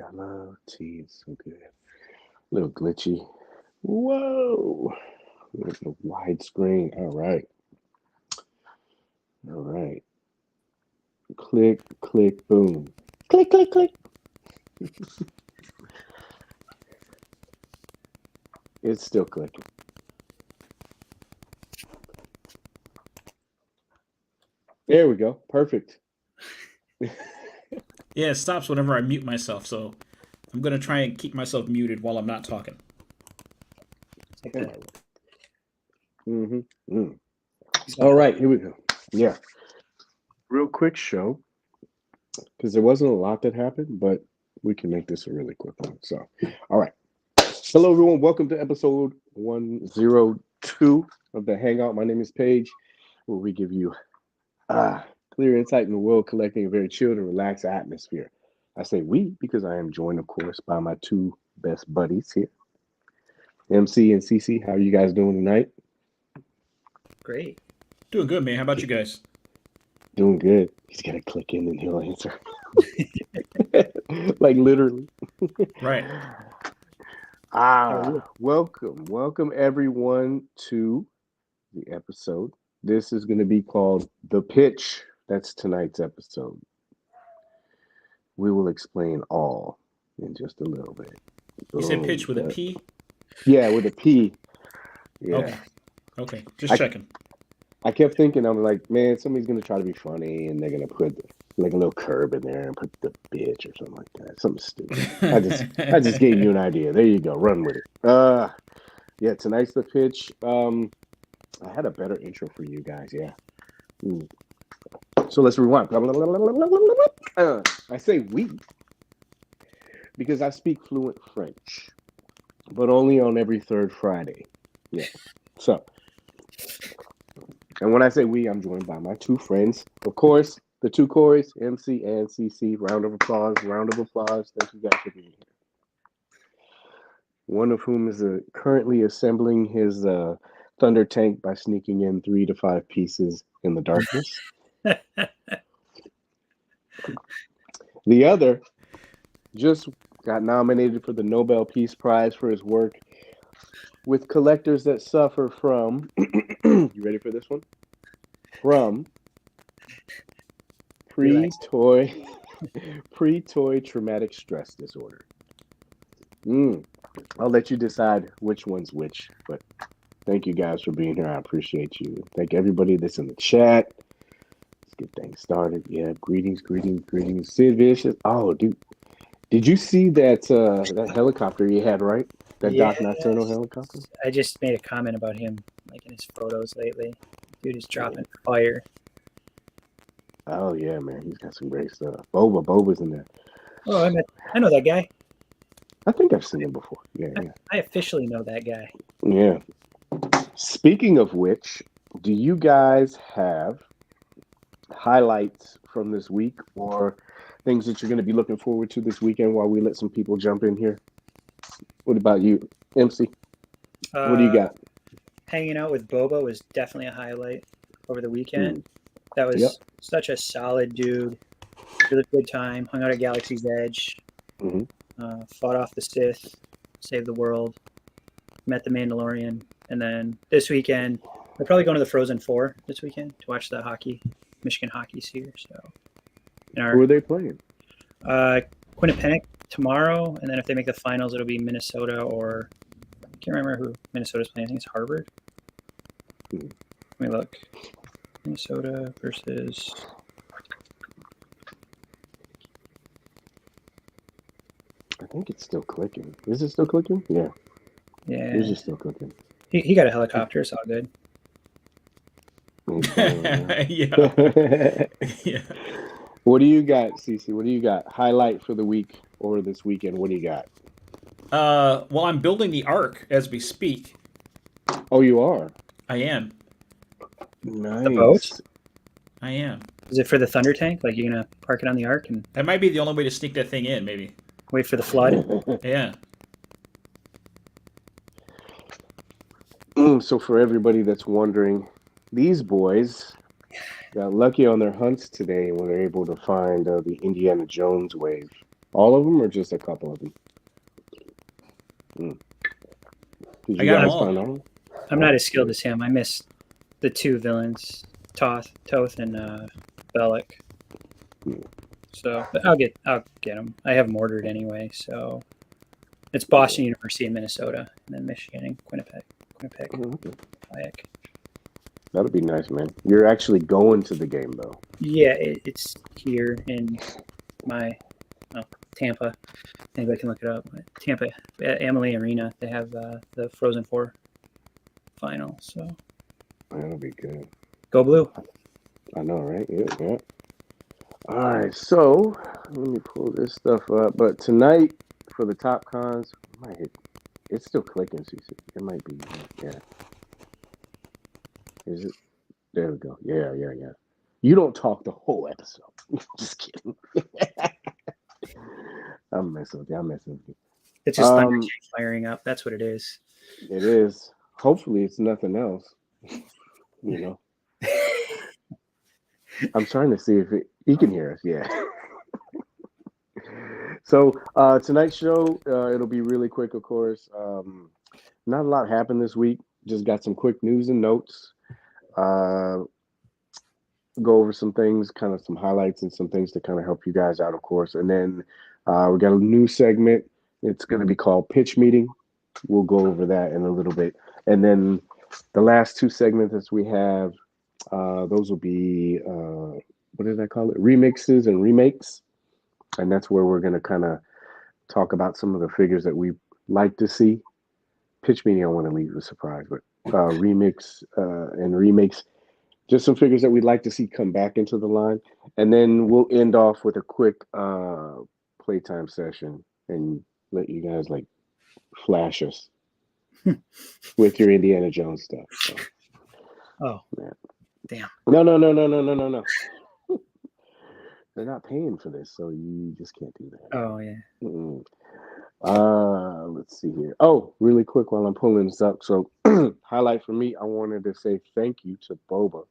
I love tea. It's so good. A little glitchy. Whoa. There's a wide screen. All right. All right. Click, click, boom. Click, click, click. It's still clicking. There we go. Perfect. Yeah, it stops whenever I mute myself, so I'm gonna try and keep myself muted while I'm not talking. Like that. Mm-hmm. Mm. All right, here we go. Yeah. Real quick show, because there wasn't a lot that happened, but we can make this a really quick one. So, all right. Hello, everyone. Welcome to episode 102 of the Hangout. My name is Paige, where we give you clear insight in the world, collecting a very chilled and relaxed atmosphere. I say we because I am joined, of course, by my two best buddies here, MC and CC. How are you guys doing tonight? Great. Doing good, man. How about you guys? Doing good. He's gonna click in and he'll answer. Like literally. Right. Welcome everyone to the episode. This is going to be called The Pitch. That's tonight's episode. We will explain all in just a little bit. You said pitch with a P? Yeah, with a P. Yeah. Okay. Okay. Just checking. I kept thinking, I'm like, man, somebody's going to try to be funny and they're going to put like a little curb in there and put the bitch or something like that. Something stupid. I just gave you an idea. There you go. Run with it. Yeah, tonight's The Pitch. I had a better intro for you guys. Yeah. So let's rewind. I say we because I speak fluent French, but only on every third Friday. Yeah. So, and when I say we, I'm joined by my two friends. Of course, the two Corys, MC and CC. Round of applause. Round of applause. Thank you guys for being here. One of whom is currently assembling his thunder tank by sneaking in 3 to 5 pieces in the darkness. The other just got nominated for the Nobel Peace Prize for his work with collectors that suffer from, you ready for this one? From pre-toy traumatic stress disorder. I'll let you decide which one's which, but thank you guys for being here. I appreciate you. Thank everybody that's in the chat. Let's get things started. Yeah, greetings. Sid Vicious. Oh, dude. Did you see that helicopter he had, right? That Doc Nocturnal helicopter? I just made a comment about him, like in his photos lately. Dude is dropping fire. Oh, yeah, man. He's got some great stuff. Boba's in there. Oh, I know that guy. I think I've seen him before. Yeah. I officially know that guy. Yeah. Speaking of which, do you guys have highlights from this week or things that you're going to be looking forward to this weekend while we let some people jump in here? What about you, MC? What do you got? Hanging out with Boba was definitely a highlight over the weekend. That was such a solid dude. Really good time. Hung out at Galaxy's Edge. Fought off the Sith. Saved the world. Met the Mandalorian. And then this weekend, we're probably going to the Frozen Four this weekend to watch the hockey. Michigan hockey's here. So, who are they playing? Quinnipiac tomorrow, and then if they make the finals, it'll be Minnesota or I can't remember who Minnesota's playing. I think it's Harvard. Let me look. Minnesota versus. I think it's still clicking. Is it still clicking? Yeah. Yeah. Is it still clicking? He got a helicopter. It's all good. Yeah. Yeah. What do you got, Cece? What do you got? Highlight for the week or this weekend? What do you got? Well, I'm building the Ark as we speak. Oh, you are? I am. Nice. The boat? I am. Is it for the Thunder Tank? Like you're gonna park it on the Ark and That might be the only way to sneak that thing in, maybe. wait for the flood? Yeah. So for everybody that's wondering, these boys got lucky on their hunts today when they're able to find the Indiana Jones wave. All of them, or just a couple of them? Did I you got 'em guys all. find all? I'm not as skilled as him. I missed the two villains, Toth and Bellic. So but I'll get them. I have them ordered anyway. So it's Boston University in Minnesota, and then Michigan and Quinnipiac. Quinnipiac. That'd be nice, man. You're actually going to the game, though. Yeah, it's here in my Tampa. Anybody can look it up. Tampa, Amalie Arena. They have the Frozen Four final. So That'll be good. go blue. I know, right? Yeah. All right, so let me pull this stuff up. But tonight for the top cons, might hit. It's still clicking, CC. It might be. Yeah. Is it? There we go. Yeah. You don't talk the whole episode. Just kidding. I'm messing with you. It's just Thunder King firing up. That's what it is. It is. Hopefully, it's nothing else. You know. I'm trying to see if he can hear us. Yeah. So tonight's show, it'll be really quick, of course. Not a lot happened this week. Just got some quick news and notes. Go over some things, kind of some highlights and some things to kind of help you guys out, of course. And then we got a new segment. It's going to be called Pitch Meeting. We'll go over that in a little bit. And then the last two segments that we have, those will be, what did I call it? Remixes and remakes. And that's where we're going to kind of talk about some of the figures that we like to see. Pitch Meeting, I want to leave you a surprise, but remix and remakes, just some figures that we'd like to see come back into the line. And then we'll end off with a quick playtime session and let you guys like flash us with your Indiana Jones stuff. So. Oh, man. Damn. No. They're not paying for this, so you just can't do that. Oh, yeah. Let's see here. Oh, really quick while I'm pulling this up. So, highlight for me, I wanted to say thank you to Boba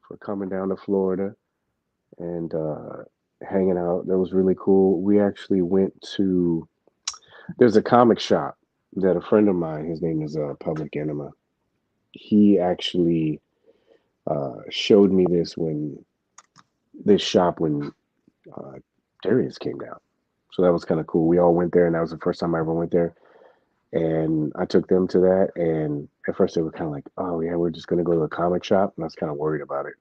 for coming down to Florida and hanging out. That was really cool. We actually went to, there's a comic shop that a friend of mine, his name is Public Enema. He actually showed me this shop when Darius came down. So that was kind of cool. We all went there, and that was the first time I ever went there. And I took them to that, and at first they were kind of like, oh, yeah, we're just going to go to the comic shop. And I was kind of worried about it.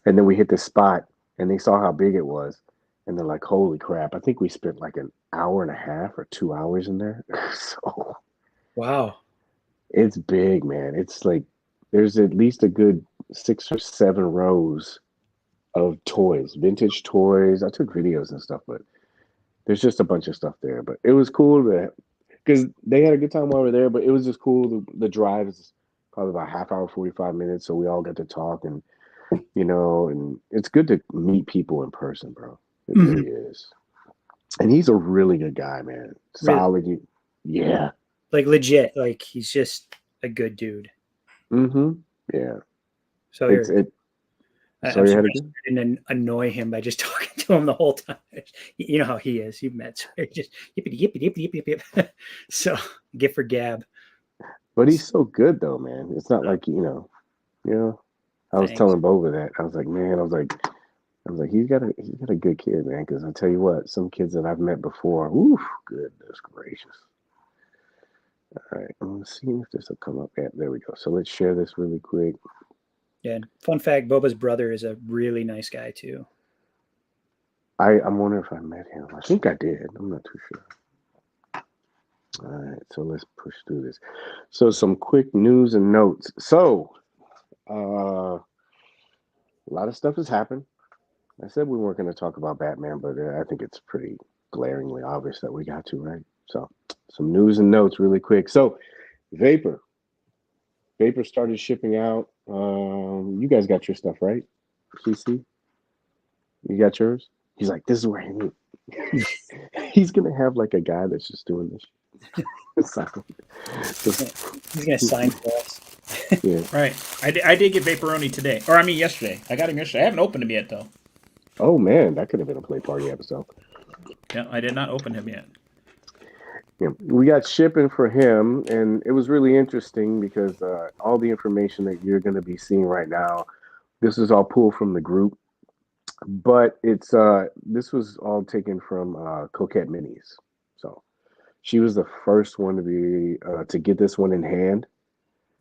And then we hit this spot, and they saw how big it was. And they're like, holy crap. I think we spent like an hour and a half or 2 hours in there. So wow. It's big, man. It's like there's at least a good 6 or 7 rows of toys, vintage toys. I took videos and stuff, but there's just a bunch of stuff there. But it was cool because they had a good time while we were there, but it was just cool. The drive is probably about half hour, 45 minutes. So we all got to talk and, and it's good to meet people in person, bro. It really is. And he's a really good guy, man. Solid. Really? Yeah. Like legit. Like he's just a good dude. Yeah. So I'm surprised I didn't annoy him by just talking to him the whole time. You know how he is. You've met. So just yippity. So gift for gab. But he's so good though, man. It's not like I was telling Boba that. I was like, he's got a good kid, man. Because I tell you what, some kids that I've met before, goodness gracious. All right, I'm seeing if this will come up. Yeah, there we go. So let's share this really quick. Yeah, fun fact, Boba's brother is a really nice guy too. I'm wondering if I met him. I think I did. I'm not too sure. All right, so let's push through this. So some quick news and notes. So a lot of stuff has happened. I said we weren't going to talk about Batman, but I think it's pretty glaringly obvious that we got to, right? So some news and notes really quick. So Vapor started shipping out. You guys got your stuff, right? CC? You got yours? He's like, this is where I need. He's going to have like a guy that's just doing this. He's going to sign for us. Yeah. Right. I did get Vaporoni today. Or yesterday. I got him yesterday. I haven't opened him yet, though. Oh, man. That could have been a play party episode. Yeah, I did not open him yet. Yeah, we got shipping for him, and it was really interesting because all the information that you're going to be seeing right now, this is all pulled from the group, but it's this was all taken from Coquette Minis. So she was the first one to be to get this one in hand,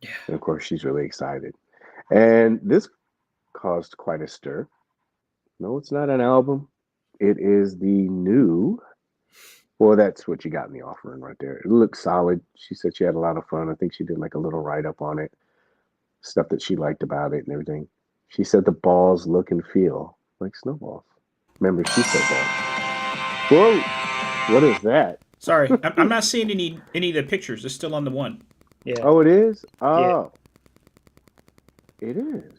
Yeah. and of course she's really excited. And this caused quite a stir. No, it's not an album. It is the new. Well, that's what you got in the offering right there. It looks solid. She said she had a lot of fun. I think she did like a little write up on it, stuff that she liked about it and everything. She said the balls look and feel like snowballs. Remember, she said that. Whoa, what is that? Sorry, I'm not seeing any of the pictures. It's still on the one. Yeah. Oh, it is? Yeah. Oh, it is.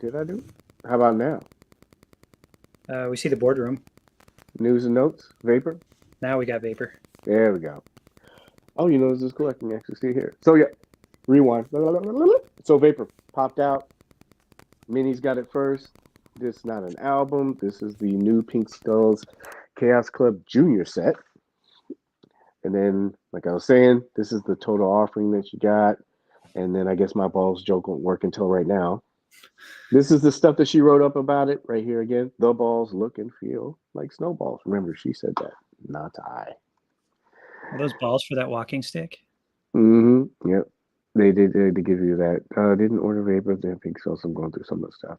Did I do it? How about now? We see the boardroom. News and notes, Vapor. Now we got Vapor. There we go. Oh, you know, this is cool. I can actually see it here. So, yeah, rewind. So, Vapor popped out. Minnie's got it first. This is not an album. This is the new Pink Skulls Chaos Club Junior set. And then, like I was saying, this is the total offering that you got. And then I guess my balls joke won't work until right now. This is the stuff that she wrote up about it right here again. The balls look and feel like snowballs. Remember, she said that, not I. Are those balls for that walking stick? Mm-hmm. Yep. They did give you that. Didn't order Vapor. Didn't think so. So I'm going through some of the stuff.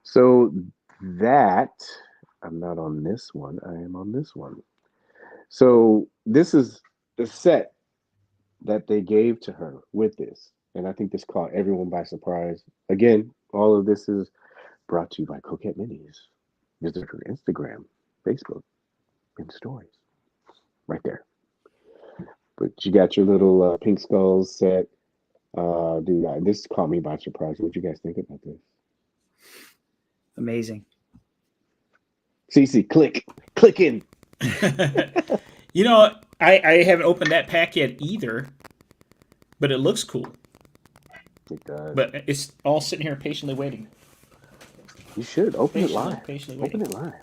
So that, I'm not on this one. I am on this one. So this is the set that they gave to her with this. And I think this caught everyone by surprise. Again, all of this is brought to you by Coquette Minis. Visit her Instagram, Facebook, and stories. Right there. But you got your little Pink Skulls set. Dude, this caught me by surprise. What do you guys think about this? Amazing. CC, click in. You know, I haven't opened that pack yet either, but it looks cool. It does. But it's all sitting here patiently waiting. You should open it live. Patiently Open waiting. it live.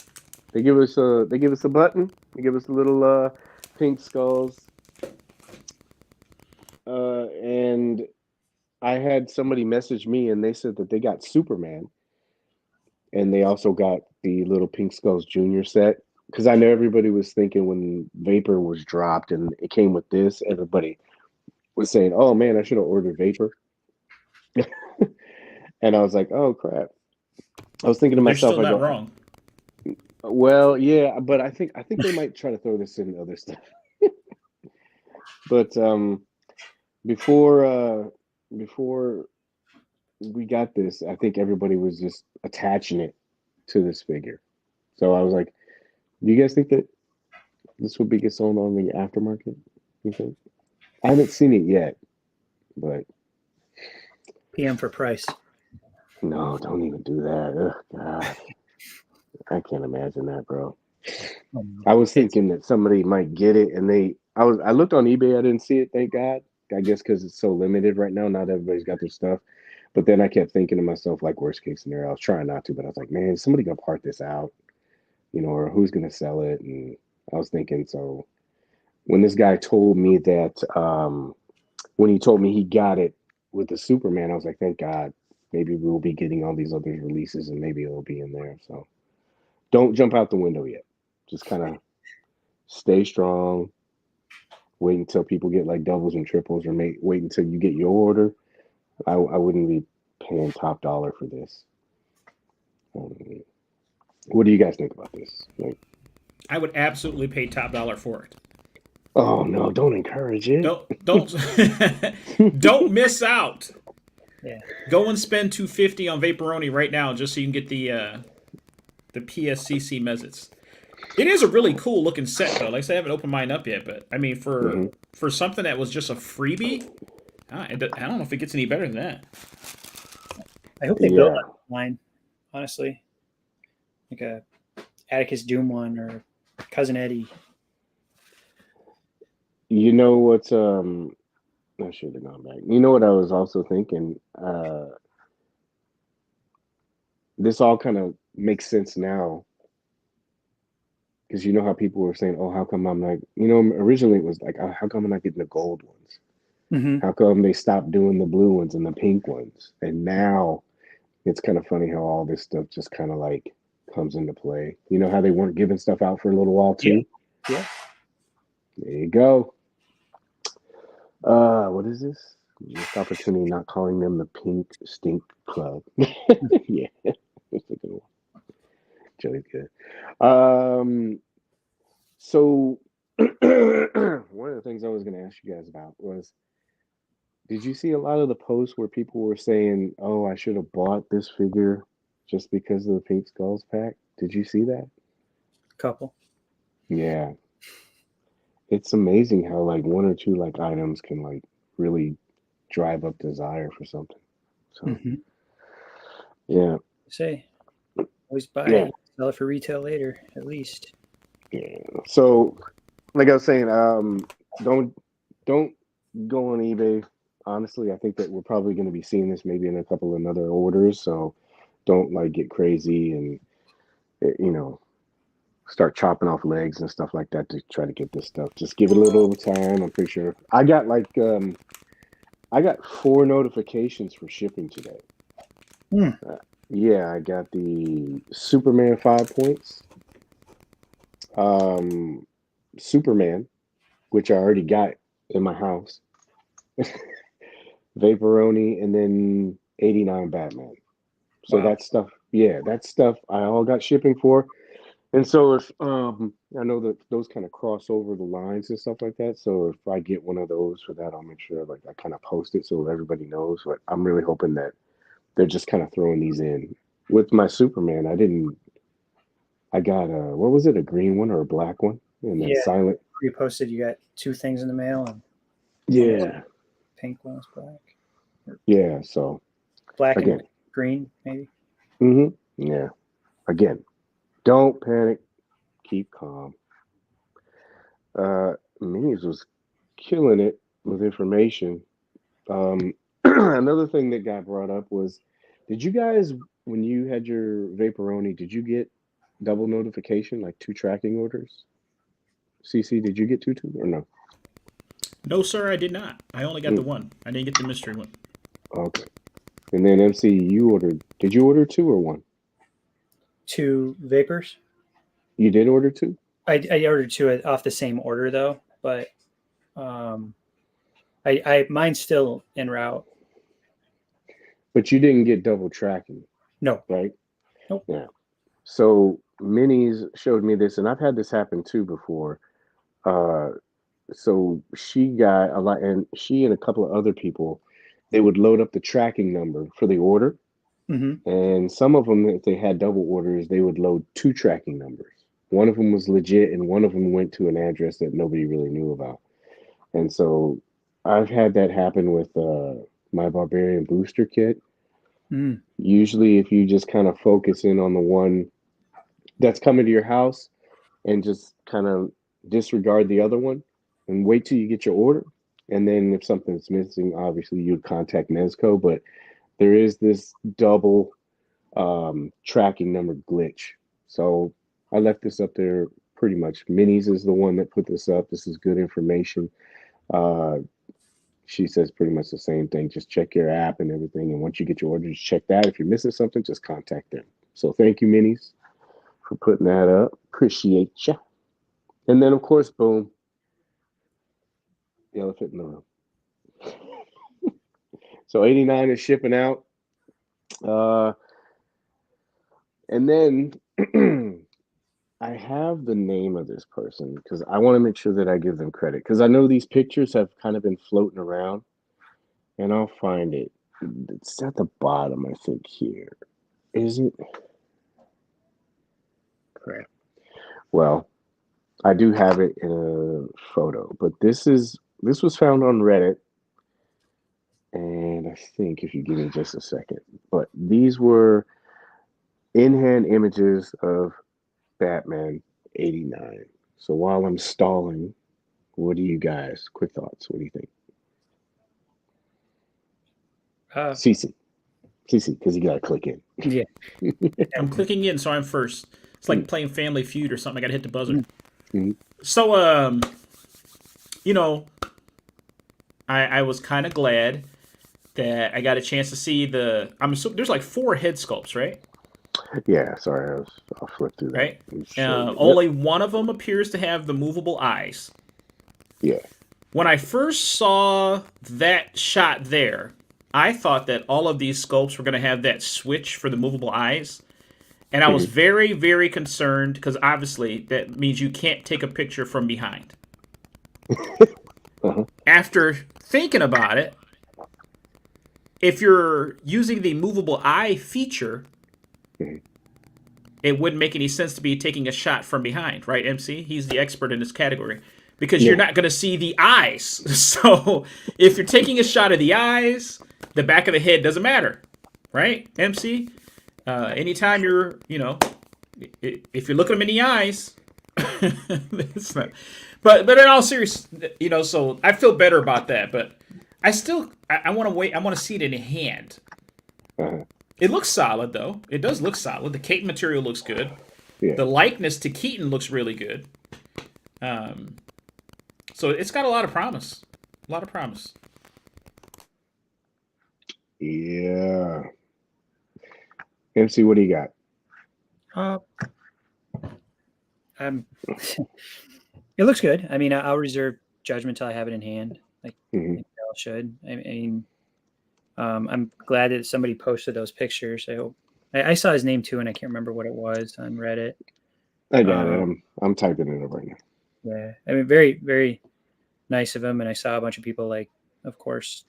They give us a button. They give us a little Pink Skulls. And I had somebody message me and they said that they got Superman. And they also got the little Pink Skulls Junior set. Because I know everybody was thinking when Vapor was dropped and it came with this, everybody was saying, oh man, I should have ordered Vapor. And I was like, oh crap. I was thinking to They're myself, still not wrong. Well, yeah, but I think they might try to throw this in other stuff. But before we got this, I think everybody was just attaching it to this figure. So I was like, do you guys think that this would get sold on the aftermarket? You think? I haven't seen it yet, but PM for price. no, don't even do that. Ugh, God. I can't imagine that, bro. I was thinking that somebody might get it, and I looked on eBay. I didn't see it. Thank God. I guess because it's so limited right now. Not everybody's got their stuff. But then I kept thinking to myself, like worst case scenario. I was trying not to, but I was like, man, is somebody gonna part this out, or who's gonna sell it? And I was thinking, so when this guy told me that, when he told me he got it with the Superman, I was like, thank God. Maybe we'll be getting all these other releases, and maybe it'll be in there. So don't jump out the window yet. Just kind of stay strong. Wait until people get like doubles and triples, or wait until you get your order. I wouldn't be paying top dollar for this. What do you guys think about this? Like, I would absolutely pay top dollar for it. oh no! Don't encourage it. Don't miss out. Yeah. Go and spend $250 on Vaporoni right now, just so you can get the PSCC Mezits. It is a really cool looking set, though. Like I said, I haven't opened mine up yet, but I mean, for something that was just a freebie, I don't know if it gets any better than that. I hope they build that line, honestly. Like a Atticus Doom one or Cousin Eddie. You know what's I should have gone back. You know what I was also thinking? This all kind of makes sense now because you know how people were saying, "Oh, how come I'm not?" You know, originally it was like, "How come I'm not getting the gold ones? Mm-hmm. How come they stopped doing the blue ones and the pink ones?" And now it's kind of funny how all this stuff just kind of like comes into play. You know how they weren't giving stuff out for a little while too? Yeah. There you go. What is this? Missed opportunity not calling them the Pink Stink Club. Yeah, that's a good one. Joey's good. So one of the things I was going to ask you guys about was, did you see a lot of the posts where people were saying, "Oh, I should have bought this figure just because of the Pink Skulls pack"? Did you see that? Couple. Yeah, it's amazing how like one or two like items can like really drive up desire for something. So Mm-hmm. yeah, Say, always buy yeah, it, sell it for retail later, at least. yeah. So like I was saying, don't don't go on eBay. Honestly, I think that we're probably going to be seeing this maybe in a couple of other orders. So don't like get crazy and you know start chopping off legs and stuff like that to try to get this stuff. Just give it a little time. I'm pretty sure I got 4 notifications for shipping today. Hmm. Yeah, I got the Superman 5 points, Superman, which I already got in my house, Vaporoni, and then 89 Batman. So Wow. that stuff, yeah, that stuff I all got shipping for. And so if I know that those kind of cross over the lines and stuff like that. So if I get one of those for that, I'll make sure like I kind of post it so everybody knows. But I'm really hoping that they're just kind of throwing these in. With my Superman, I got a, what was it, a green one or a black one? And then Yeah. silent. You posted you got 2 things in the mail, and one was Yeah. pink, one was black. Or Yeah. So black and again, green, maybe. yeah. Again, don't panic. Keep calm. Minis was killing it with information. Another thing that got brought up was, did you guys, when you had your Vaporoni, did you get double notification, like 2 tracking orders? CC, did you get two or no? No, sir, I did not. I only got the one. I didn't get the mystery one. Okay. And then MC, you ordered, did you order 2 or 1? 2 vapors. You did order 2? I ordered 2 off the same order though, but I mine's still en route. But you didn't get double tracking, No. right? Nope. Yeah. So Minis showed me this, and I've had this happen too before. Uh, so she got a lot, and she and a couple of other people, they would load up the tracking number for the order, Mm-hmm. and some of them, if they had double orders, they would load 2 tracking numbers. One of them was legit, and one of them went to an address that nobody really knew about. And so I've had that happen with my Barbarian booster kit. Mm. Usually, if you just kind of focus in on the one that's coming to your house and just kind of disregard the other one and wait till you get your order. And then if something's missing, obviously you'd contact Mezco. But there is this double tracking number glitch. So I left this up there pretty much. Minis is the one that put this up. This is good information. Uh, she says pretty much the same thing. Just check your app and everything. And once you get your order, just check that. If you're missing something, just contact them. So thank you, Minis, for putting that up. Appreciate you. And then, of course, boom, the elephant in the room. So 89 is shipping out. And then I have the name of this person because I want to make sure that I give them credit because I know these pictures have kind of been floating around, and I'll find it. It's at the bottom, I think, here. Is it? Crap. Well, I do have it in a photo, but this was found on Reddit. And I think if you give me just a second, but these were in-hand images of Batman 89. So while I'm stalling, what do you guys, quick thoughts? What do you think? CC, because you got to click in. Yeah. I'm clicking in, so I'm first. It's like playing Family Feud or something. I got to hit the buzzer. Mm-hmm. So, you know, I was kind of glad that I got a chance to see I'm assuming there's like 4 head sculpts, right? Yeah, sorry, I'll flip through that. Right. Yep. Only one of them appears to have the movable eyes. Yeah. When I first saw that shot there, I thought that all of these sculpts were going to have that switch for the movable eyes. And I was very, very concerned because obviously that means you can't take a picture from behind. After thinking about it, if you're using the movable eye feature, it wouldn't make any sense to be taking a shot from behind, right, MC? He's the expert in this category. Because you're not going to see the eyes. So if you're taking a shot of the eyes, the back of the head doesn't matter, right, MC? Anytime you're, if you're looking them in the eyes, it's not. But in all seriousness, so I feel better about that. But I want to wait. I want to see it in hand. It looks solid, though. It does look solid. The cape material looks good. Yeah. The likeness to Keaton looks really good. So it's got a lot of promise. A lot of promise. Yeah. MC, what do you got? It looks good. I mean, I'll reserve judgment till I have it in hand, like I should. I mean, I'm glad that somebody posted those pictures. I saw his name too, and I can't remember what it was on Reddit. I got it. I'm typing it up right now. Yeah, I mean, very, very nice of him. And I saw a bunch of people, like, of course,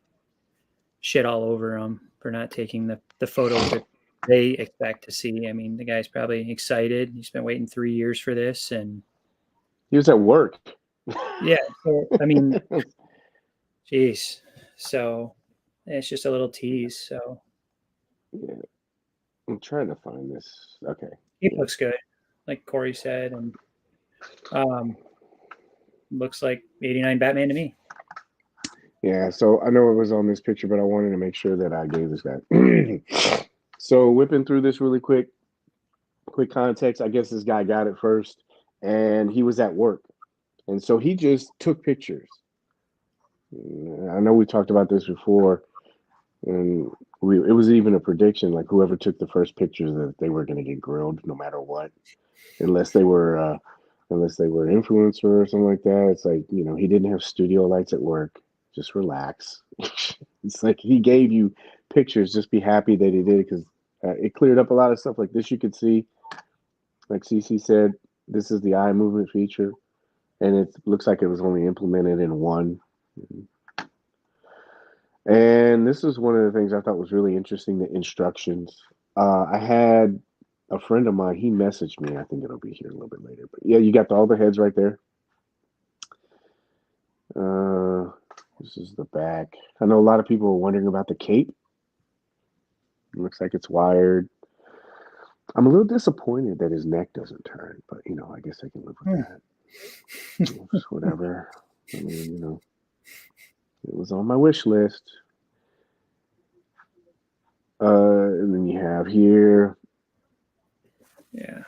shit all over him for not taking the photos that they expect to see. I mean, the guy's probably excited. He's been waiting 3 years for this, and he was at work. Yeah, so, I mean, geez. So it's just a little tease. So yeah, I'm trying to find this. Okay, it looks good, like Cory said, and looks like '89 Batman to me. Yeah, so I know it was on this picture, but I wanted to make sure that I gave this guy. So whipping through this really quick context. I guess this guy got it first, and he was at work, and so he just took pictures. I know we talked about this before, and it was even a prediction, like whoever took the first pictures that they were going to get grilled no matter what, unless they were an influencer or something like that. It's like, he didn't have studio lights at work. Just relax. It's like he gave you pictures. Just be happy that he did, because it cleared up a lot of stuff like this. You could see, like CC said, this is the eye movement feature, and it looks like it was only implemented in one. And this is one of the things I thought was really interesting, the instructions. I had a friend of mine, he messaged me. I think it'll be here a little bit later. But yeah, you got all the heads right there. This is the back. I know a lot of people are wondering about the cape. It looks like it's wired. I'm a little disappointed that his neck doesn't turn, but I guess I can live with that. Just whatever. I mean, it was on my wish list. And then you have here. Yeah.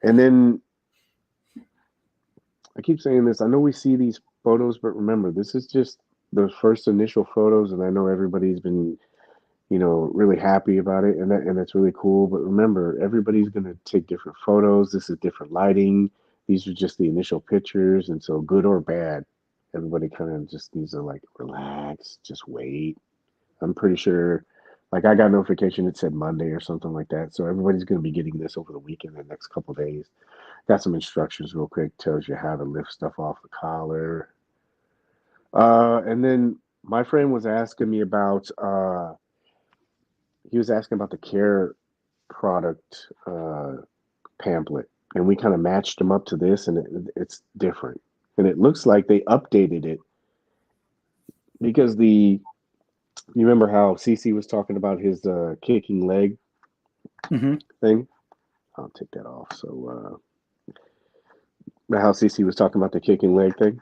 And then I keep saying this. I know we see these photos, but remember, this is just the first initial photos, and I know everybody's been, really happy about it, and that's really cool. But remember, everybody's gonna take different photos. This is different lighting. These are just the initial pictures, and so good or bad, everybody kind of just needs to relax, just wait. I'm pretty sure, I got notification it said Monday or something like that. So everybody's going to be getting this over the weekend, the next couple of days. Got some instructions real quick. Tells you how to lift stuff off the collar. And then my friend was asking me about, he was asking about the care product pamphlet. And we kind of matched them up to this, and it's different. And it looks like they updated it because you remember how CC was talking about his kicking leg thing? I'll take that off. So how CC was talking about the kicking leg thing?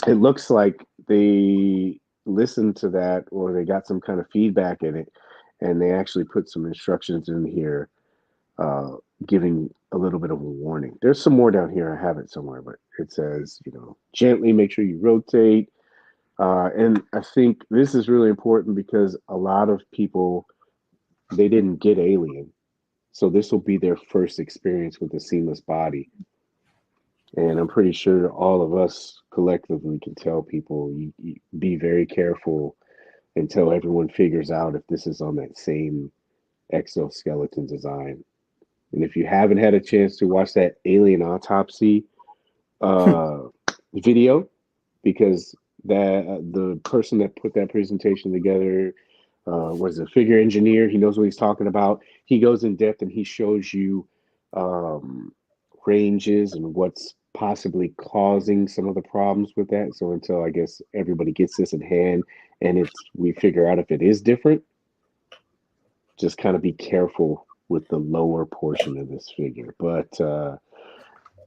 It looks like they listened to that, or they got some kind of feedback in it, and they actually put some instructions in here giving a little bit of a warning. There's some more down here. I have it somewhere, but it says, gently make sure you rotate. And I think this is really important because a lot of people, they didn't get Alien. So this will be their first experience with a seamless body. And I'm pretty sure all of us collectively can tell people, you be very careful until everyone figures out if this is on that same exoskeleton design. And if you haven't had a chance to watch that Alien Autopsy video, because the person that put that presentation together was a figure engineer. He knows what he's talking about. He goes in depth and he shows you ranges and what's possibly causing some of the problems with that. So until I guess everybody gets this in hand and we figure out if it is different, just kind of be careful with the lower portion of this figure. But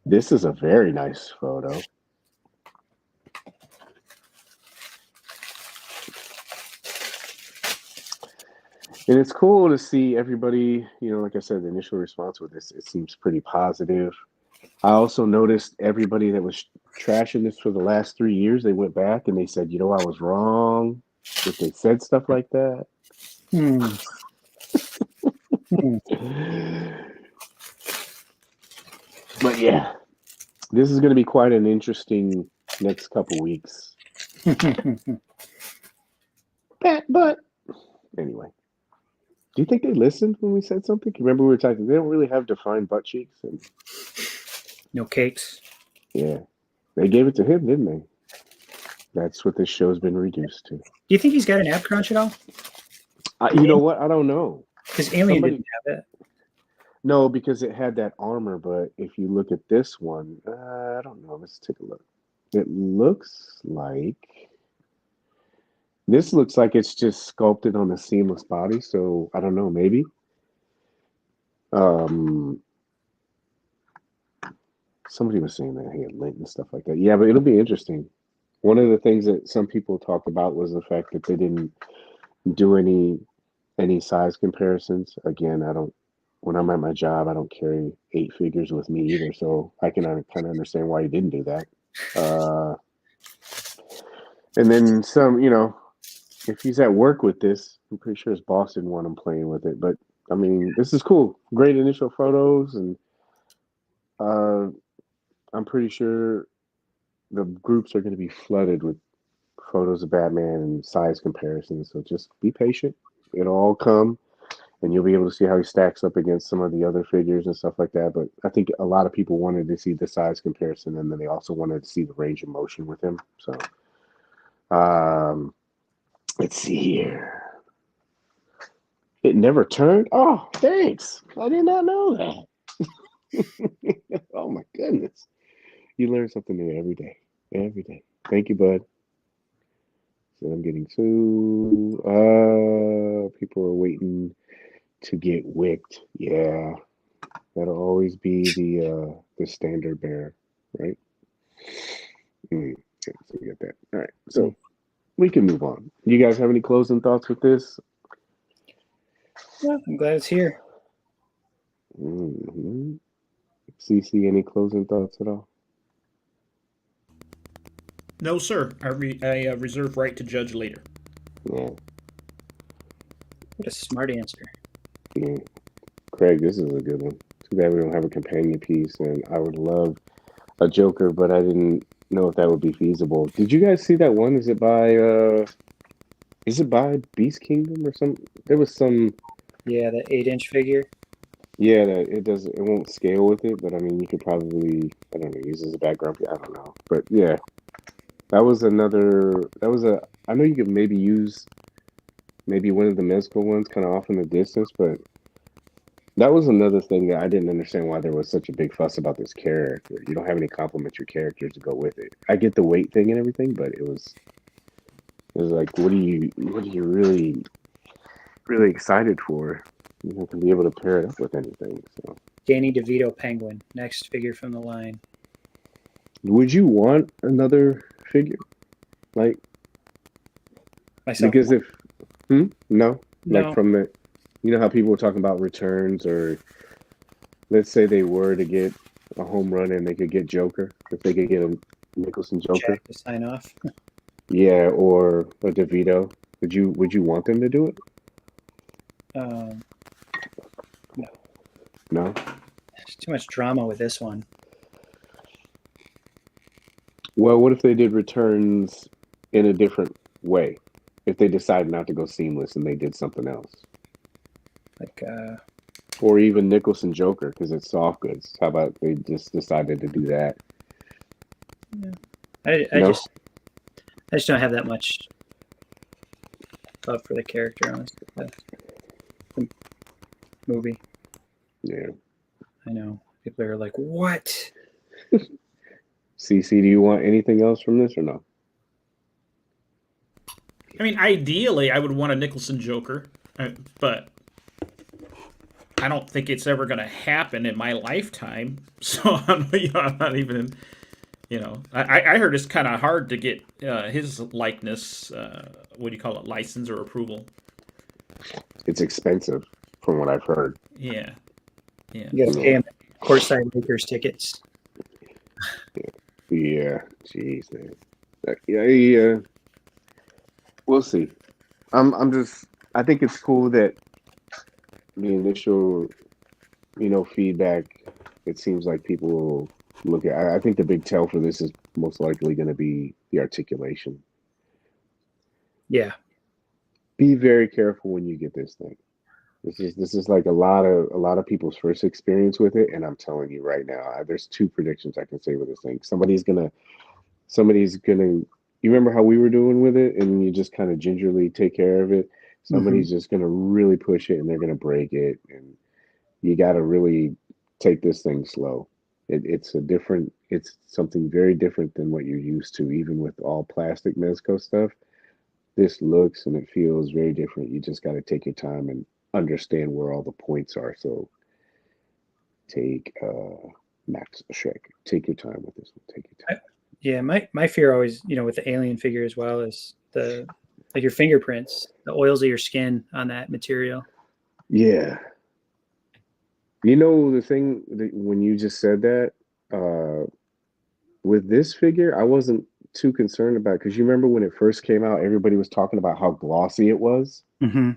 this is a very nice photo. And it's cool to see everybody, like I said, the initial response with this, it seems pretty positive. I also noticed everybody that was trashing this for the last 3 years, they went back and they said, I was wrong. If they said stuff like that. But yeah, this is going to be quite an interesting next couple weeks. But anyway, do you think they listened when we said something? Remember we were talking, they don't really have defined butt cheeks. And no cakes. Yeah, they gave it to him, didn't they? That's what this show's been reduced to. Do you think he's got an ab crunch at all? You know what? I don't know. Because Alien didn't have it. No, because it had that armor. But if you look at this one, I don't know. Let's take a look. It looks like it's just sculpted on a seamless body. So I don't know. Maybe. Somebody was saying that he had lint and stuff like that. Yeah, but it'll be interesting. One of the things that some people talked about was the fact that they didn't do any size comparisons. Again, when I'm at my job, I don't carry 8 figures with me either, so I can kind of understand why he didn't do that. And then some, if he's at work with this, I'm pretty sure his boss didn't want him playing with it. But I mean, this is cool. Great initial photos, and I'm pretty sure the groups are going to be flooded with photos of Batman and size comparisons. So just be patient. It'll all come, and you'll be able to see how he stacks up against some of the other figures and stuff like that. But I think a lot of people wanted to see the size comparison, and then they also wanted to see the range of motion with him. So let's see here. It never turned? Oh, thanks. I did not know that. Oh, my goodness. You learn something new every day. Every day. Thank you, bud. So I'm getting people are waiting to get wicked. Yeah. That'll always be the standard bearer, right? Okay, so we got that. All right. So we can move on. You guys have any closing thoughts with this? Yeah, I'm glad it's here. Mm-hmm. CC, any closing thoughts at all? No, sir. I reserve right to judge later. Yeah. What a smart answer. Yeah. Craig, this is a good one. Too bad we don't have a companion piece, and I would love a Joker, but I didn't know if that would be feasible. Did you guys see that one? Is it by Beast Kingdom or something? There was some. Yeah, the 8-inch figure. Yeah, it won't scale with it, but I mean, you could probably, I don't know, use as a background. I don't know, but yeah, I know you could maybe use one of the Mezco ones kind of off in the distance, but that was another thing that I didn't understand why there was such a big fuss about this character. You don't have any complementary characters to go with it. I get the weight thing and everything, but it was like, what are you really, really excited for? You not gonna be able to pair it up with anything. So Danny DeVito Penguin, next figure from the line. Would you want another figure? Like myself? Because no, No. like from the, how people were talking about returns or let's say they were to get a home run and they could get Joker, if they could get a Nicholson Joker, Jack to sign off. yeah, or a DeVito, would you want them to do it? No, No. there's too much drama with this one. Well, what if they did returns in a different way? If they decided not to go seamless and they did something else, Like, or even Nicholson Joker because it's soft goods. How about they just decided to do that? yeah. I No? I just don't have that much love for the character, honestly. The movie. Yeah. I know people are like, "What?" CC, do you want anything else from this or no? I mean, ideally, I would want a Nicholson Joker, but I don't think it's ever going to happen in my lifetime. So I'm not even. I heard it's kind of hard to get his likeness. What do you call it? License or approval? It's expensive, from what I've heard. Yeah. You got to pay him courtside Lakers tickets. Yeah, jeez, man. Yeah. We'll see. I think it's cool that the initial, feedback. It seems like people will look at. I think the big tell for this is most likely going to be the articulation. Yeah. Be very careful when you get this thing. This is like a lot of people's first experience with it, and I'm telling you right now, there's two predictions I can say with this thing. Somebody's gonna. You remember how we were doing with it, and you just kind of gingerly take care of it. Somebody's just gonna really push it, and they're gonna break it, and you got to really take this thing slow. It's something very different than what you're used to, even with all plastic Mezco stuff. This looks and it feels very different. You just got to take your time and understand where all the points are. So take Max Shrek. Take your time with this one. Take your time. Yeah, my fear always, with the alien figure as well, is your fingerprints, the oils of your skin on that material. Yeah. The thing that when you just said that, with this figure, I wasn't too concerned about because you remember when it first came out, everybody was talking about how glossy it was. Mm-hmm.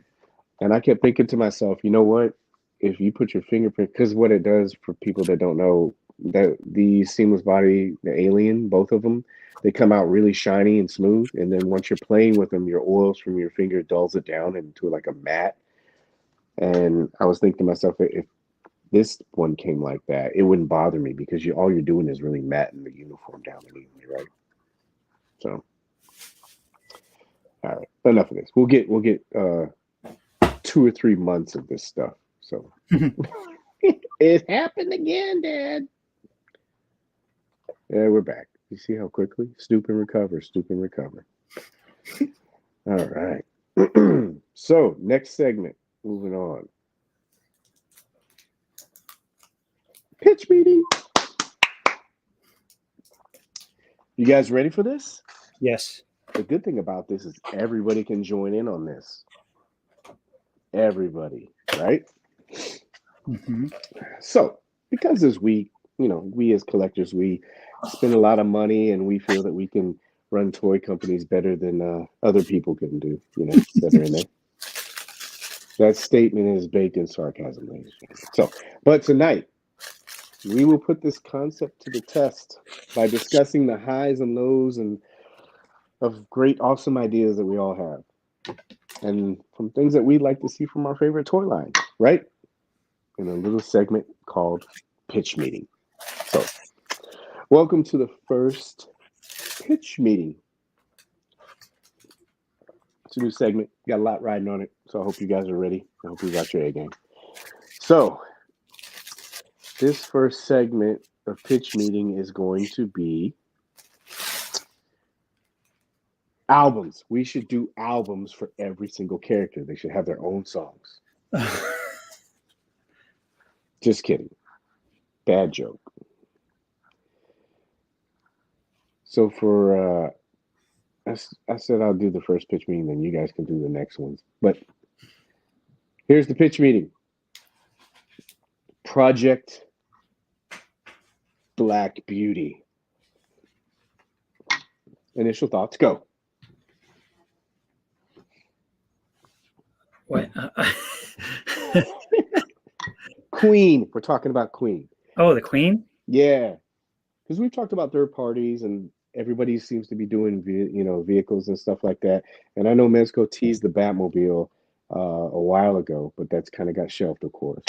And I kept thinking to myself, you know what? If you put your fingerprint, because what it does for people that don't know, that the seamless body, the alien, both of them, they come out really shiny and smooth. And then once you're playing with them, your oils from your finger dulls it down into like a matte. And I was thinking to myself, if this one came like that, it wouldn't bother me because all you're doing is really matting the uniform down anyway, right? So, all right, enough of this. We'll get 2 or 3 months of this stuff. So it happened again, Dad. Yeah, we're back. You see how quickly? Stoop and recover. All right. So next segment. Moving on. Pitch meeting. You guys ready for this? Yes. The good thing about this is everybody can join in on this. Everybody, right? Mm-hmm. So, because this week, we as collectors, we spend a lot of money and we feel that we can run toy companies better than other people can do, that are in there. That statement is baked in sarcasm, ladies and gentlemen. So, but tonight, we will put this concept to the test by discussing the highs and lows and of great, awesome ideas that we all have. And from things that we'd like to see from our favorite toy line, right? In a little segment called Pitch Meeting. So, welcome to the first Pitch Meeting. It's a new segment. Got a lot riding on it. So I hope you guys are ready. I hope you got your A game. So, this first segment of Pitch Meeting is going to be albums. We should do albums for every single character. They should have their own songs. Just kidding. Bad joke. So for I said I'll do the first pitch meeting, then you guys can do the next ones. But here's the pitch meeting. Project Black Beauty. Initial thoughts, go. What? Queen. We're talking about Queen. Oh, the Queen? Yeah. Because we've talked about third parties and everybody seems to be doing, vehicles and stuff like that. And I know Mezco teased the Batmobile a while ago, but that's kind of got shelved, of course.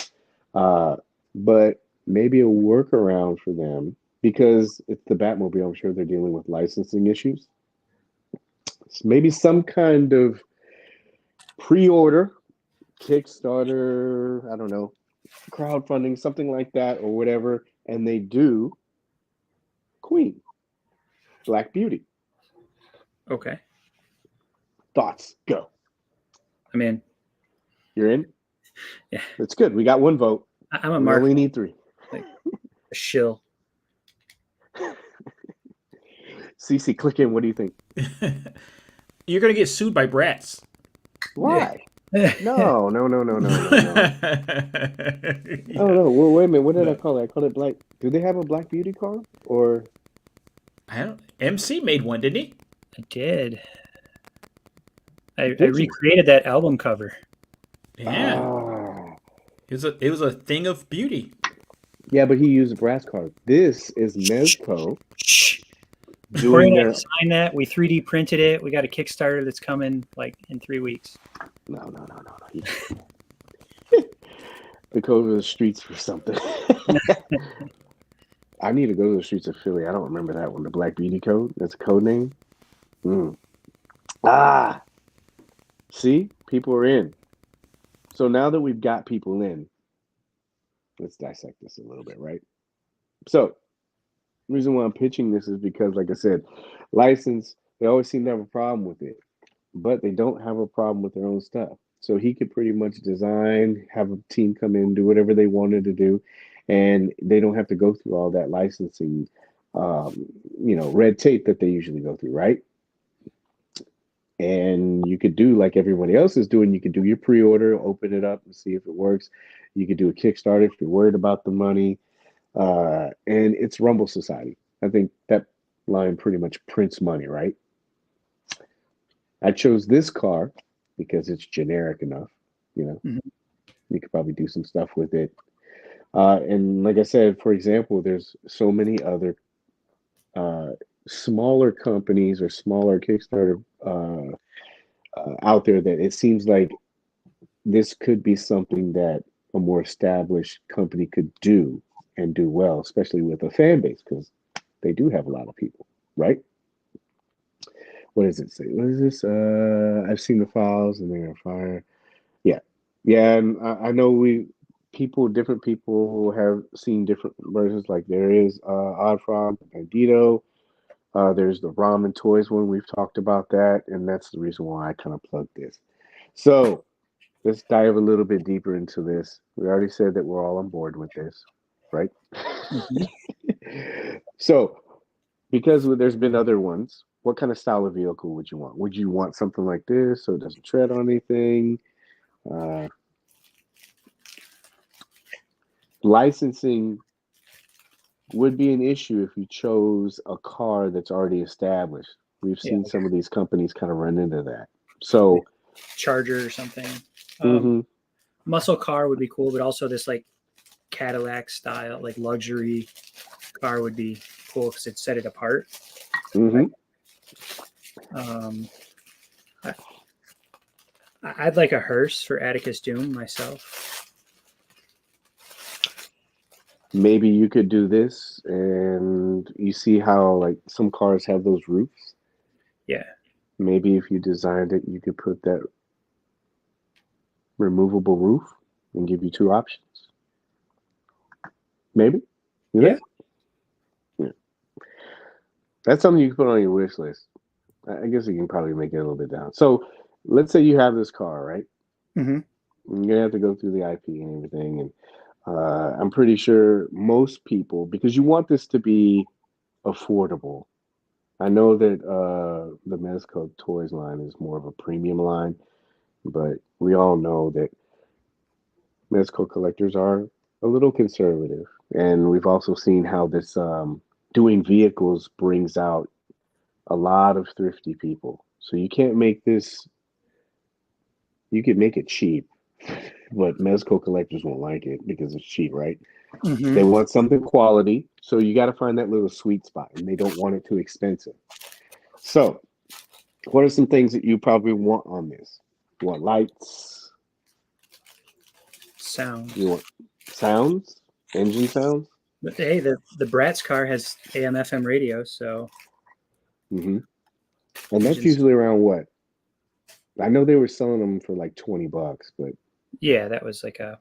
But maybe a workaround for them, because it's the Batmobile, I'm sure they're dealing with licensing issues. So maybe some kind of pre-order, Kickstarter, I don't know, crowdfunding, something like that or whatever, and they do Queen, Black Beauty. Okay. Thoughts, go. I'm in. You're in? Yeah. That's good. We got one vote. I'm a We mark. only need 3. Like a shill. CC, click in. What do you think? You're gonna get sued by brats. Why? No. Oh, no. Well, wait a minute. What did I call it? I called it Black. Do they have a Black Beauty car? Or I don't. MC made one, didn't he? I did. I recreated that album cover. Yeah. It was a thing of beauty. Yeah, but he used a brass card. This is Mezco Cory doing and I their. signed that. We 3D printed it. We got a Kickstarter that's coming like in 3 weeks. No. We go to the streets for something. I need to go to the streets of Philly. I don't remember that one. The Black Beauty Code. That's a code name. See, people are in. So now that we've got people in, let's dissect this a little bit, right? So, the reason why I'm pitching this is because, like I said, license, they always seem to have a problem with it, but they don't have a problem with their own stuff. So he could pretty much design, have a team come in, do whatever they wanted to do, and they don't have to go through all that licensing, red tape that they usually go through, right? And you could do like everybody else is doing. You could do your pre-order, open it up and see if it works. You could do a Kickstarter if you're worried about the money. And it's Rumble Society. I think that line pretty much prints money, right? I chose this car because it's generic enough. You could probably do some stuff with it. And like I said, for example, there's so many other smaller companies or smaller Kickstarter out there that it seems like this could be something that a more established company could do and do well, especially with a fan base, because they do have a lot of people, right? What does it say? What is this? I've seen the files and they're on fire. Yeah. And I know different people have seen different versions. Like there is Odd Frog, Bandito. There's the Ramen Toys one. We've talked about that, and that's the reason why I kind of plugged this. So let's dive a little bit deeper into this. We already said that we're all on board with this, right? So, because there's been other ones, what kind of style of vehicle would you want? Would you want something like this so it doesn't tread on anything? Licensing would be an issue if you chose a car that's already established. We've seen some of these companies kind of run into that. So, Charger or something. Muscle car would be cool, but also this like Cadillac style, like luxury car would be cool because it set it apart. Right? I'd like a hearse for Atticus Doom myself. Maybe you could do this, and you see how like some cars have those roofs. Yeah. Maybe if you designed it, you could put that removable roof and give you 2 options. Maybe. Yeah. That's something you can put on your wish list. I guess you can probably make it a little bit down. So let's say you have this car, right? You're gonna have to go through the IP and everything, and I'm pretty sure most people, because you want this to be affordable. I know that the Mezco Toyz line is more of a premium line, but we all know that Mezco collectors are a little conservative, And we've also seen how this doing vehicles brings out a lot of thrifty people. So you can't make this, you could make it cheap, but Mezco collectors won't like it because it's cheap, right? Mm-hmm. They want something quality. So you got to find that little sweet spot, and they don't want it too expensive. So, what are some things that you probably want on this? You want lights? Sound. You want sounds? Engine sounds? But hey, the Bratz car has AM/FM radio, so. Mm-hmm. And that's usually around what? I know they were selling them for like $20, but yeah, that was like a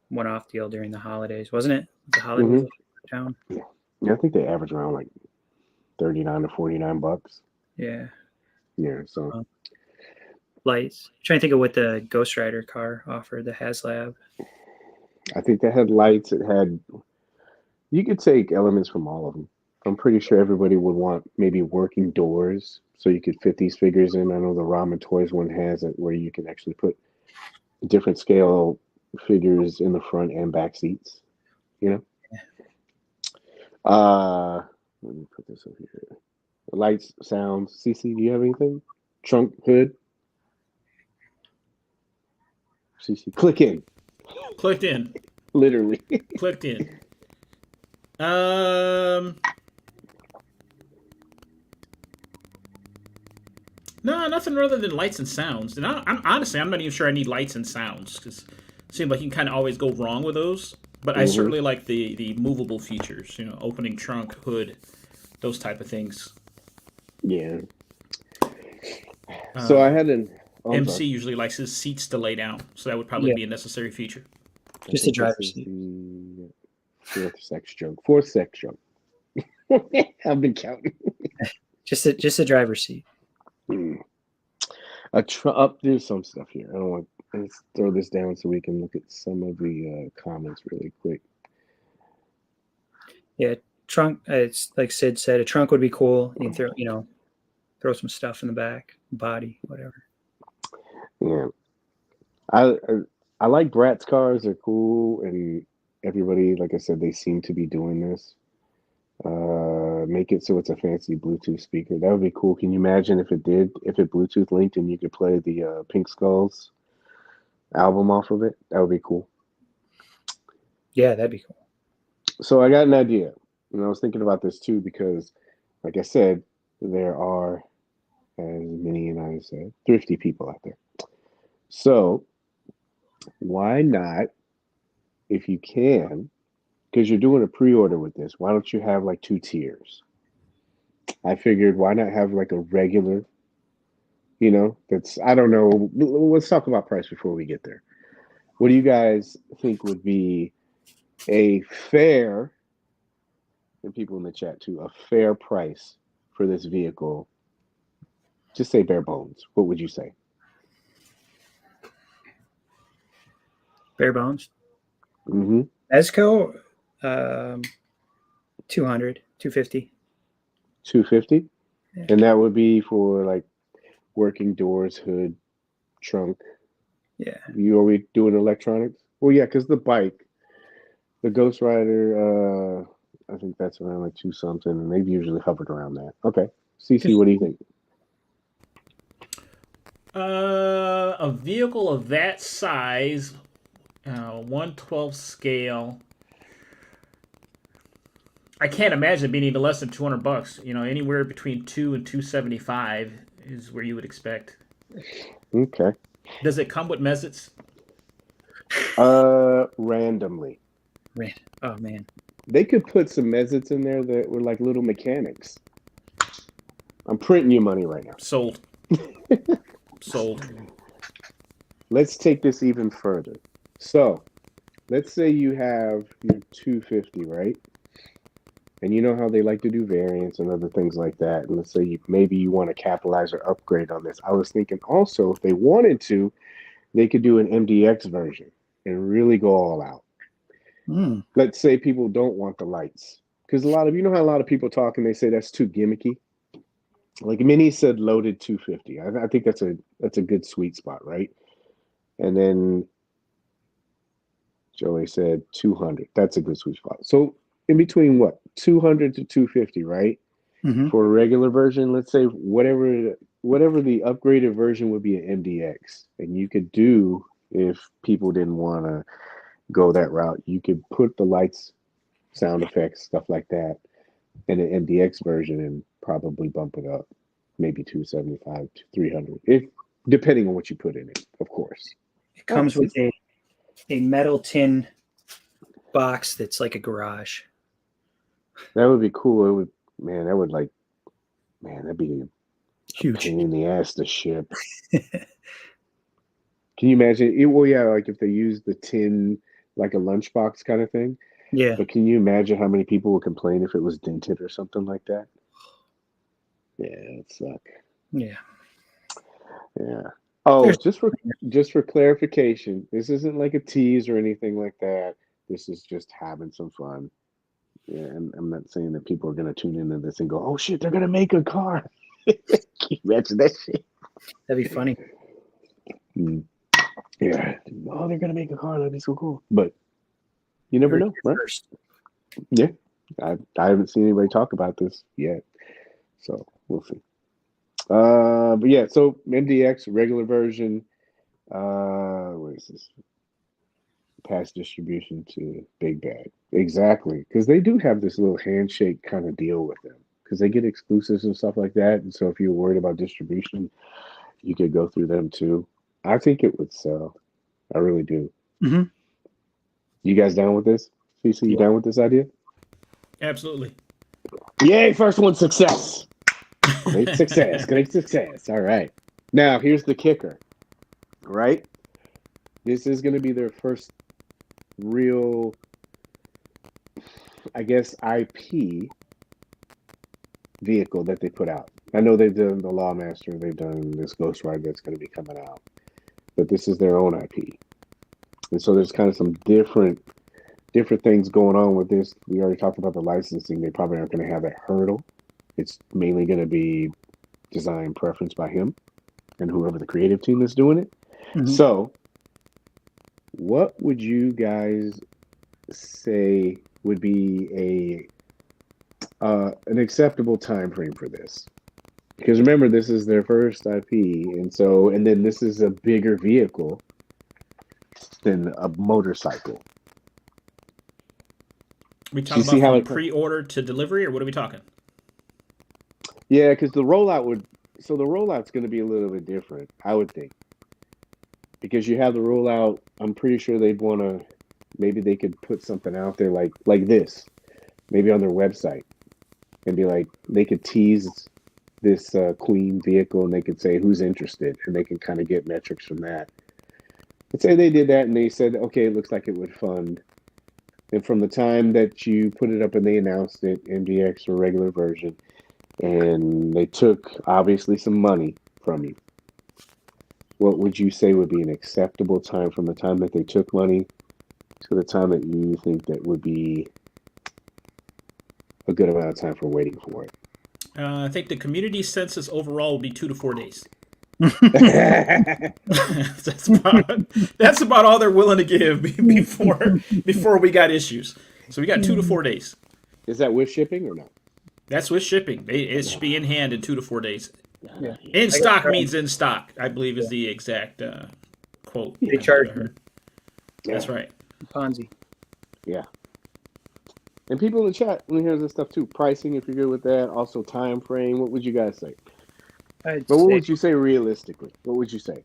one-off deal during the holidays, wasn't it? The holidays town. Yeah, I think they average around like 39 to $49. Yeah. Yeah. So lights. I'm trying to think of what the Ghost Rider car offered. The HasLab. I think they had lights. It had. You could take elements from all of them. I'm pretty sure everybody would want maybe working doors so you could fit these figures in. I know the Ramen Toys one has it where you can actually put different scale figures in the front and back seats. You know. Let me put this over here. Lights, sounds. CC, do you have anything? Trunk, hood. CC, click in. Clicked in. Literally. Clicked in. No, nothing other than lights and sounds. And I'm honestly, I'm not even sure I need lights and sounds because it seems like you can kind of always go wrong with those. But I certainly like the movable features. You know, opening trunk, hood, those type of things. Yeah. So I had an MC usually likes his seats to lay down, so that would probably be a necessary feature. Just a driver's seat. Fourth sex joke. I've been counting. Just a driver's seat. Up there's some stuff here. I don't want. Let's throw this down so we can look at some of the comments really quick. Yeah, trunk. It's like Sid said, a trunk would be cool. You can throw some stuff in the back, body, whatever. Yeah, I like Bratz cars. They're cool, and everybody, like I said, they seem to be doing this. Make it so it's a fancy Bluetooth speaker. That would be cool. Can you imagine if it Bluetooth linked and you could play the Pink Skulls album off of it? That would be cool. Yeah, that'd be cool. So I got an idea, and I was thinking about this too because, like I said, there are, as Minnie and I said, thrifty people out there. So why not, if you can, because you're doing a pre-order with this, why don't you have like 2 tiers? I figured why not have like a regular, I don't know. Let's talk about price before we get there. What do you guys think would be a fair, and people in the chat too, a fair price for this vehicle? Just say bare bones. What would you say? Bare bones. Mm-hmm. Mezco, 200, 250. 250? Yeah. And that would be for like working doors, hood, trunk. Yeah. Are we doing electronics? Well, yeah, because the bike, the Ghost Rider, I think that's around like 2 something, and they've usually hovered around that. Okay. CC, what do you think? A vehicle of that size, 1/12 scale. I can't imagine being any less than $200. Anywhere between $2 and $275 is where you would expect. Okay. Does it come with mezzets? Randomly. Oh man. They could put some mezzets in there that were like little mechanics. I'm printing you money right now. Sold. Sold. Let's take this even further. So, let's say you have your 250, right? And you know how they like to do variants and other things like that. And let's say maybe you want to capitalize or upgrade on this. I was thinking also, if they wanted to, they could do an MDX version and really go all out. Let's say people don't want the lights. Because how a lot of people talk and they say that's too gimmicky. Like Minnie said, loaded 250. I think that's a good sweet spot, right? And then Joey said 200. That's a good sweet spot. So in between what? 200 to 250, right? For a regular version, let's say whatever the upgraded version would be an MDX, and you could do, if people didn't want to go that route, you could put the lights, sound effects, stuff like that in an MDX version and probably bump it up maybe 275 to 300, if depending on what you put in it, of course. It comes with a metal tin box that's like a garage. That would be cool. It would, that'd be Huge. pain in the ass to ship. Can you imagine? Like if they use the tin, like a lunchbox kind of thing. Yeah. But can you imagine how many people would complain if it was dented or something like that? Yeah, it'd suck. Yeah. Yeah. Oh, just for clarification, this isn't like a tease or anything like that. This is just having some fun. Yeah, and I'm not saying that people are going to tune into this and go, "Oh shit, they're going to make a car." Can you imagine that shit? That'd be funny. Yeah. Oh, they're going to make a car. That'd be so cool. But you never know, right? First. Yeah. I haven't seen anybody talk about this yet. So we'll see. But yeah, so MDX, regular version. What is this? Past distribution to Big Bag. Exactly. Because they do have this little handshake kind of deal with them. Because they get exclusives and stuff like that. And so if you're worried about distribution, you could go through them too. I think it would sell. I really do. Mm-hmm. You guys down with this? CC, you down with this idea? Absolutely. Yay, first one, success. Great success. Great success. All right. Now, here's the kicker, right? This is going to be their first real, I guess, IP vehicle that they put out. I know they've done the Lawmaster, they've done this Ghost Rider that's going to be coming out, but this is their own IP. And so there's kind of some different things going on with this. We already talked about the licensing. They probably aren't going to have that hurdle. It's mainly going to be design preference by him and whoever the creative team is doing it. Mm-hmm. So what would you guys say would be an acceptable time frame for this? Because remember, this is their first IP, and then this is a bigger vehicle than a motorcycle. We talking about from pre-order to delivery, or what are we talking? Yeah, because the rollout's going to be a little bit different, I would think. Because you have the rollout, I'm pretty sure they'd want to, maybe they could put something out there like this, maybe on their website, and be like, they could tease this Queen vehicle, and they could say who's interested, and they can kind of get metrics from that. Let's say they did that, and they said, okay, it looks like it would fund. And from the time that you put it up and they announced it, MDX or regular version, and they took obviously some money from you, what would you say would be an acceptable time from the time that they took money to the time that you think that would be a good amount of time for waiting for it? I think the community census overall will be 2 to 4 days. That's about all they're willing to give before we got issues. So we got 2 to 4 days. Is that with shipping or not? That's with shipping. It should be in hand in 2 to 4 days. Yeah. In stock means in stock, I believe is the exact quote. They charge me. That's right. Ponzi. Yeah. And people in the chat, when hear this stuff too, pricing, if you're good with that, also time frame, what would you guys say? What would you say realistically? What would you say?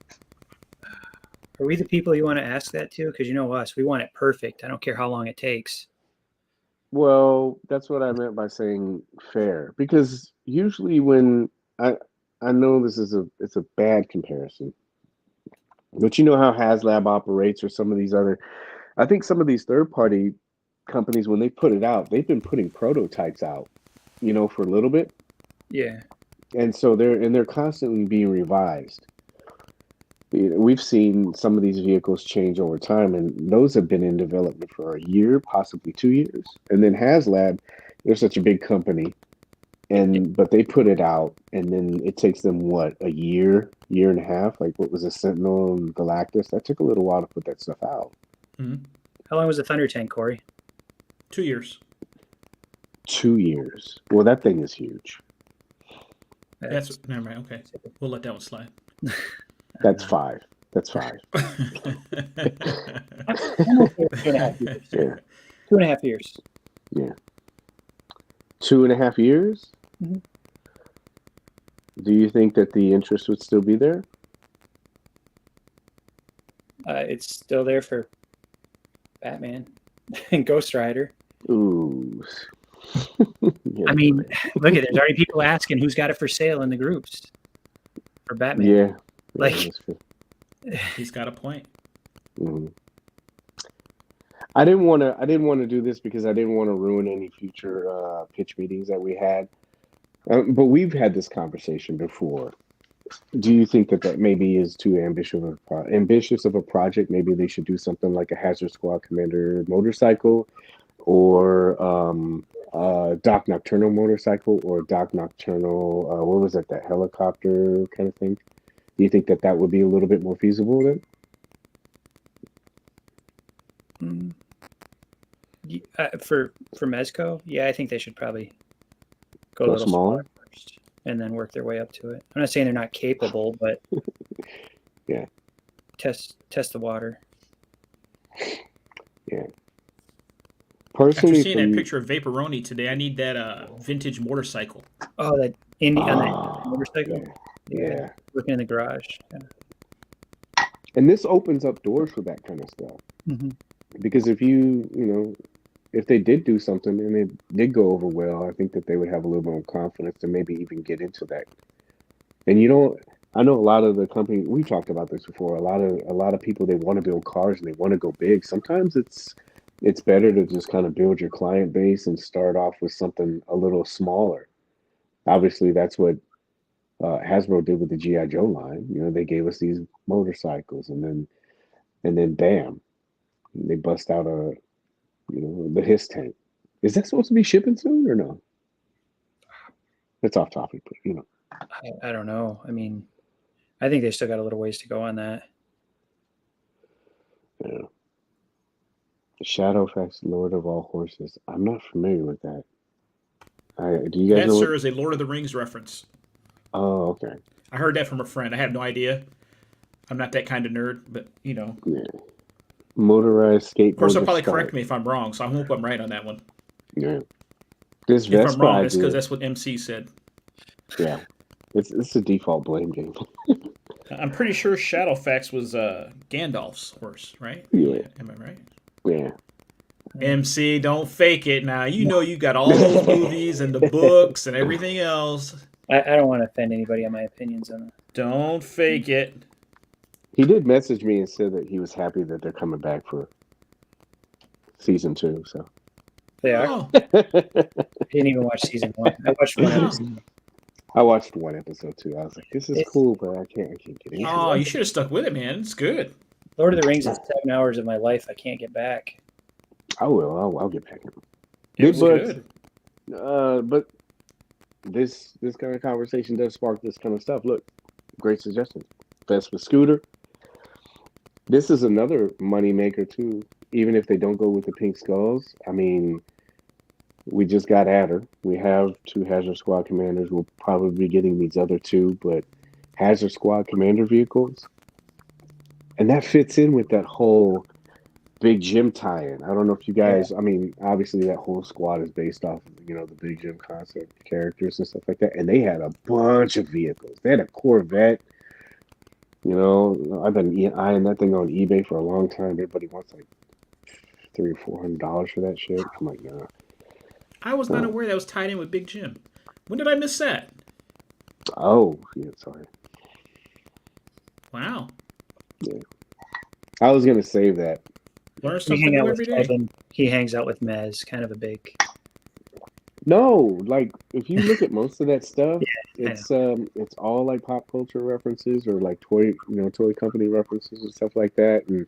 Are we the people you want to ask that to? Because you know us, we want it perfect. I don't care how long it takes. Well, that's what I meant by saying fair. Because usually when I know it's a bad comparison, but you know how HasLab operates or some of these other, I think some of these third-party companies, when they put it out, they've been putting prototypes out, for a little bit. Yeah. And so they're constantly being revised. We've seen some of these vehicles change over time, and those have been in development for a year, possibly 2 years. And then HasLab, they're such a big company, but they put it out, and then it takes them a year and a half. Like what was a Sentinel and Galactus? That took a little while to put that stuff out. Mm-hmm. How long was the Thunder Tank, Cory? 2 years. 2 years. Well, that thing is huge. That's never mind. Okay, we'll let that one slide. That's 5. That's 5. I'm okay with 2.5 years. Yeah. 2.5 years. Yeah. 2.5 years? Mm-hmm. Do you think that the interest would still be there? It's still there for Batman and Ghost Rider. Ooh. Yeah. I mean, look at there's already people asking who's got it for sale in the groups for Batman. Yeah. Like, he's got a point. Mm-hmm. I didn't want to do this because I didn't want to ruin any future pitch meetings that we had. But we've had this conversation before. Do you think that maybe is too ambitious of a project? Maybe they should do something like a Hazard Squad Commander motorcycle, or Doc Nocturnal motorcycle, or Doc Nocturnal. What was it? That helicopter kind of thing. Do you think that would be a little bit more feasible then? For Mezco, yeah, I think they should probably go a little smaller first and then work their way up to it. I'm not saying they're not capable, but yeah, test the water. Yeah. Personally, after seeing that picture of Vaporoni today, I need that vintage motorcycle. Oh, that Indy on that motorcycle. Yeah. Working in the garage. Yeah. And this opens up doors for that kind of stuff. Mm-hmm. Because if if they did do something and it did go over well, I think that they would have a little more confidence to maybe even get into that. And I know a lot of the company, we've talked about this before, a lot of people, they want to build cars and they want to go big. Sometimes it's better to just kind of build your client base and start off with something a little smaller. Obviously, that's what Hasbro did with the G.I. Joe line. They gave us these motorcycles, and then bam, they bust out the HISS tank. Is that supposed to be shipping soon or no? It's off topic, but I don't know. I mean, I think they still got a little ways to go on that. Yeah. Shadowfax, Lord of All Horses. I'm not familiar with that. Do you guys know? That, sir, is a Lord of the Rings reference. Oh, okay. I heard that from a friend. I have no idea. I'm not that kind of nerd, but Yeah. Motorized skateboard. Of course, they'll probably correct me if I'm wrong, so I hope I'm right on that one. Yeah. This if I'm wrong, it's because that's what MC said. Yeah. It's a default blame game. I'm pretty sure Shadowfax was Gandalf's horse, right? Yeah. Am I right? Yeah. MC, don't fake it now. You got all those movies and the books and everything else. I don't want to offend anybody on my opinions on that. Don't fake it. He did message me and said that he was happy that they're coming back for season 2. So they are. Oh. I didn't even watch season 1. I watched one episode. I watched one episode too. I was like, "This is cool," but I can't get into it. Oh, you should have stuck with it, man. It's good. Lord of the Rings is 7 hours of my life I can't get back. I will. I'll get back. It was good. But this kind of conversation does spark this kind of stuff. Look, great suggestion. Vespa scooter. This is another money maker too. Even if they don't go with the pink skulls, I mean, we just got Adder. We have 2 Hazard Squad Commanders. We'll probably be getting these other 2, but Hazard Squad Commander vehicles, and that fits in with that whole Big Jim tie-in. I don't know if you guys. I mean, obviously that whole squad is based off of the Big Jim concept characters and stuff like that. And they had a bunch of vehicles. They had a Corvette. I've been eyeing that thing on eBay for a long time. Everybody wants like $300 or $400 for that shit. I'm like, nah. I was not aware that was tied in with Big Jim. When did I miss that? Oh, yeah, sorry. Wow. Yeah. I was gonna save that. Learn something new every day. He hangs out with Mez, kind of a big. No, like if you look at most of that stuff, it's all like pop culture references or like toy company references and stuff like that, and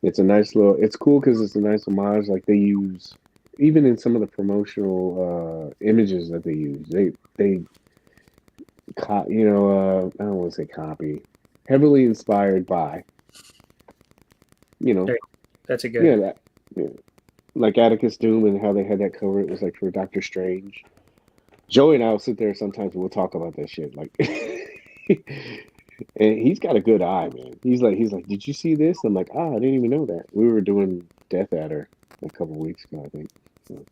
it's a nice little. It's cool because it's a nice homage. Like they use, even in some of the promotional images that they use, they I don't want to say copy, heavily inspired by. That's a good. Yeah, Yeah. Like Atticus Doom and how they had that cover. It was like for Doctor Strange. Joey and I will sit there sometimes and we'll talk about that shit. Like, and he's got a good eye, man. He's like, did you see this? I'm like, I didn't even know that. We were doing Death Adder a couple weeks ago, I think. So,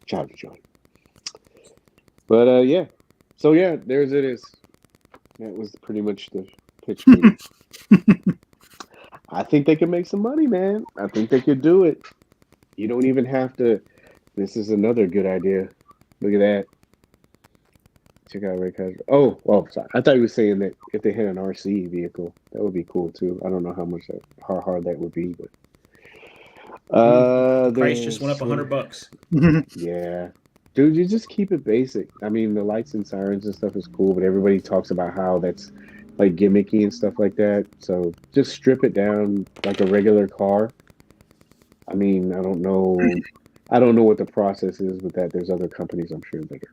shout out to Joey. But yeah, so yeah, there's it is. That was pretty much the pitch meeting. I think they could make some money, man. I think they could do it. You don't even have to. This is another good idea. Look at that. Check out Ray Cosby. Oh, well, sorry. I thought you were saying that if they had an RC vehicle, that would be cool too. I don't know how hard that would be, but Price just went up $100. Yeah, dude, you just keep it basic. I mean, the lights and sirens and stuff is cool, but everybody talks about how that's like gimmicky and stuff like that. So just strip it down like a regular car. I mean, I don't know what the process is with that. There's other companies I'm sure that are,